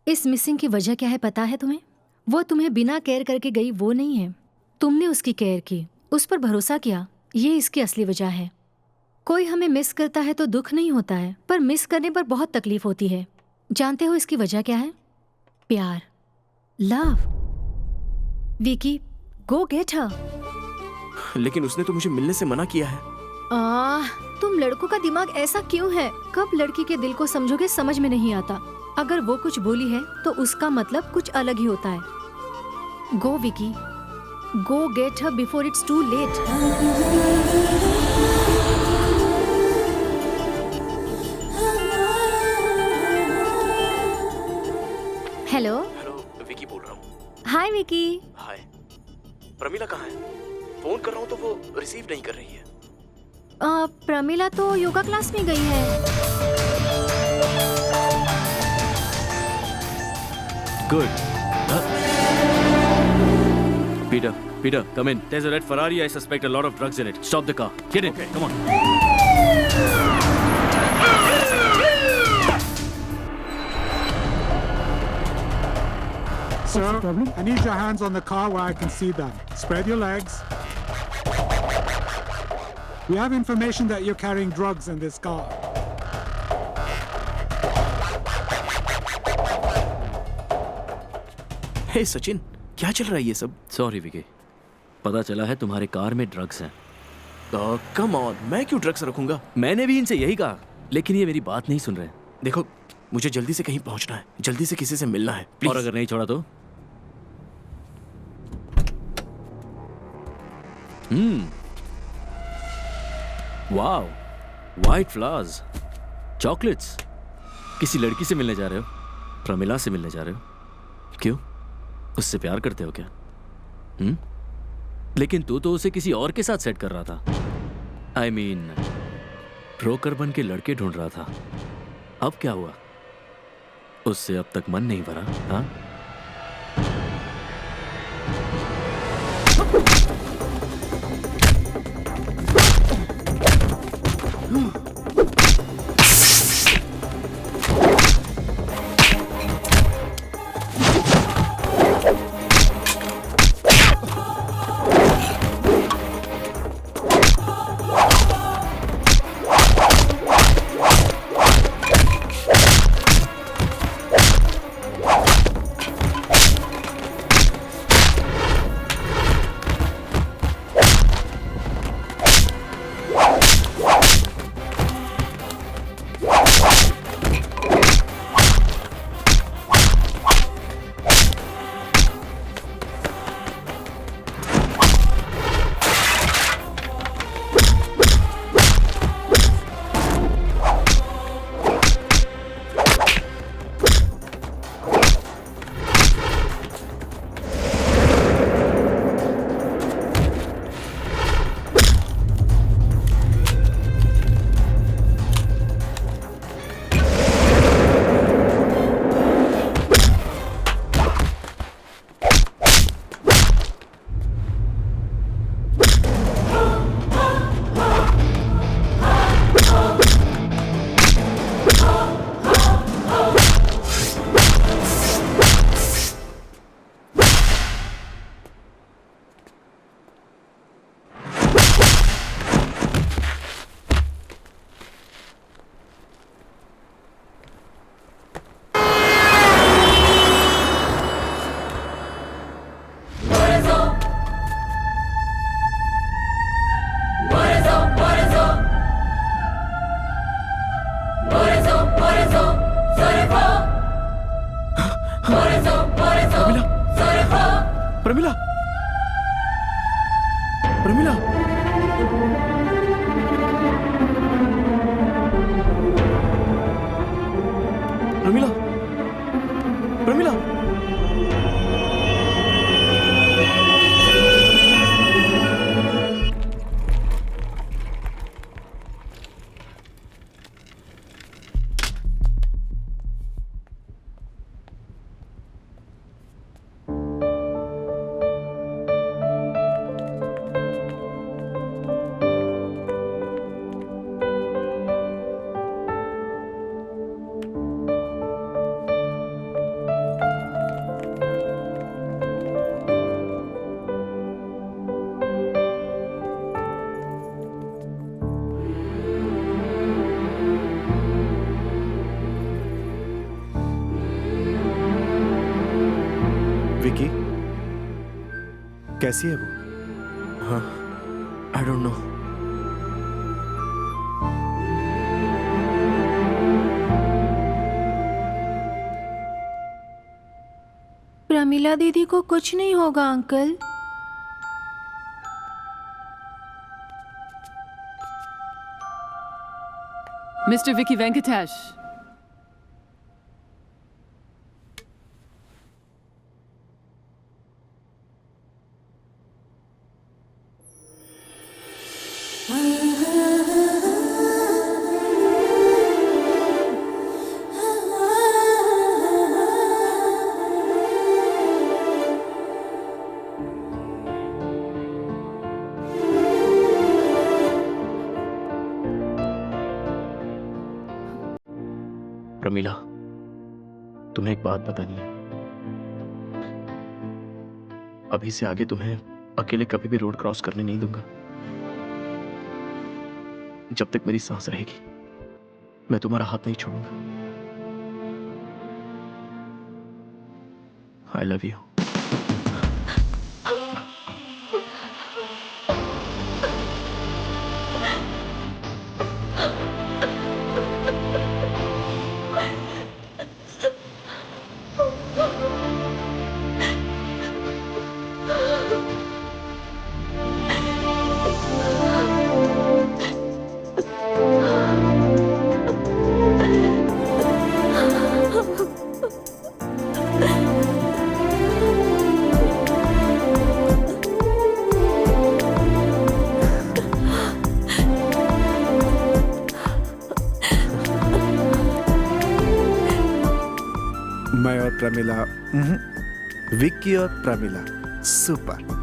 इस मिसिंग की वजह क्या है पता है तुम्हें? वो तुम्हें बिना केयर करके गई वो नहीं है, तुमने उसकी केयर की, उस पर भरोसा किया, ये इसकी असली वजह है। कोई हमें मिस करता है तो दुख नहीं होता है, पर मिस करने पर बहुत तकलीफ होती है। जानते हो इसकी वजह क्या है? प्यार, लव। विकी, गो गेट हर। लेकिन उसने तो मुझे मिलने से मना किया है। तुम लड़कों का दिमाग ऐसा क्यों है? कब लड़की के दिल को समझोगे समझ में नहीं आता। अगर वो कुछ बोली है तो उसका मतलब कुछ अलग ही होता है। Go Vicky, go get her before it's too late. Hello. Hello, Vicky बोल रहा हूँ। हाय विकी। हाय। प्रमिला कहाँ है? फोन कर रहा हूँ तो वो रिसीव नहीं कर रही है। प्रमिला तो योगा क्लास में गई है। Good. Peter, come in. There's a red Ferrari. I suspect a lot of drugs in it. Stop the car. Get in. Come on. Sir, I need your hands on the car where I can see them. Spread your legs. We have information that you're carrying drugs in this car. हे सचिन, क्या चल रहा है ये सब? सॉरी विकी, पता चला है तुम्हारे कार में ड्रग्स हैं। कम ऑन, मैं क्यों ड्रग्स रखूंगा? मैंने भी इनसे यही कहा, लेकिन ये मेरी बात नहीं सुन रहे। देखो, मुझे जल्दी से कहीं पहुंचना है, जल्दी से किसी से मिलना है, प्लीज। और अगर नहीं छोड़ा तो? Wow, white flowers, chocolates. किसी लड़की से मिलने जा रहे हो? प्रमिला से मिलने जा रहे हो? क्यों? उससे प्यार करते हो क्या? लेकिन तू तो उसे किसी और के साथ सेट कर रहा था। I mean, ब्रोकर बन के लड़के ढूंढ रहा था। अब क्या हुआ? उससे अब तक मन नहीं भरा? हाँ? प्रमिला, प्रमिला, प्रमिला, प्रमिला। विकी कैसी है वो? हाँ, आई डोंट नो। प्रमिला दीदी को कुछ नहीं होगा uncle. Mr. Vicky Venkatesh. Pramila, तुम्हें एक बात बतानी है। अभी से आगे तुम्हें अकेले कभी भी रोड क्रॉस करने नहीं दूंगा। जब तक मेरी सांस रहेगी मैं तुम्हारा हाथ नहीं छोड़ूंगा। आई लव यू। मैं और प्रमिला, विक्की और प्रमिला, सुपर।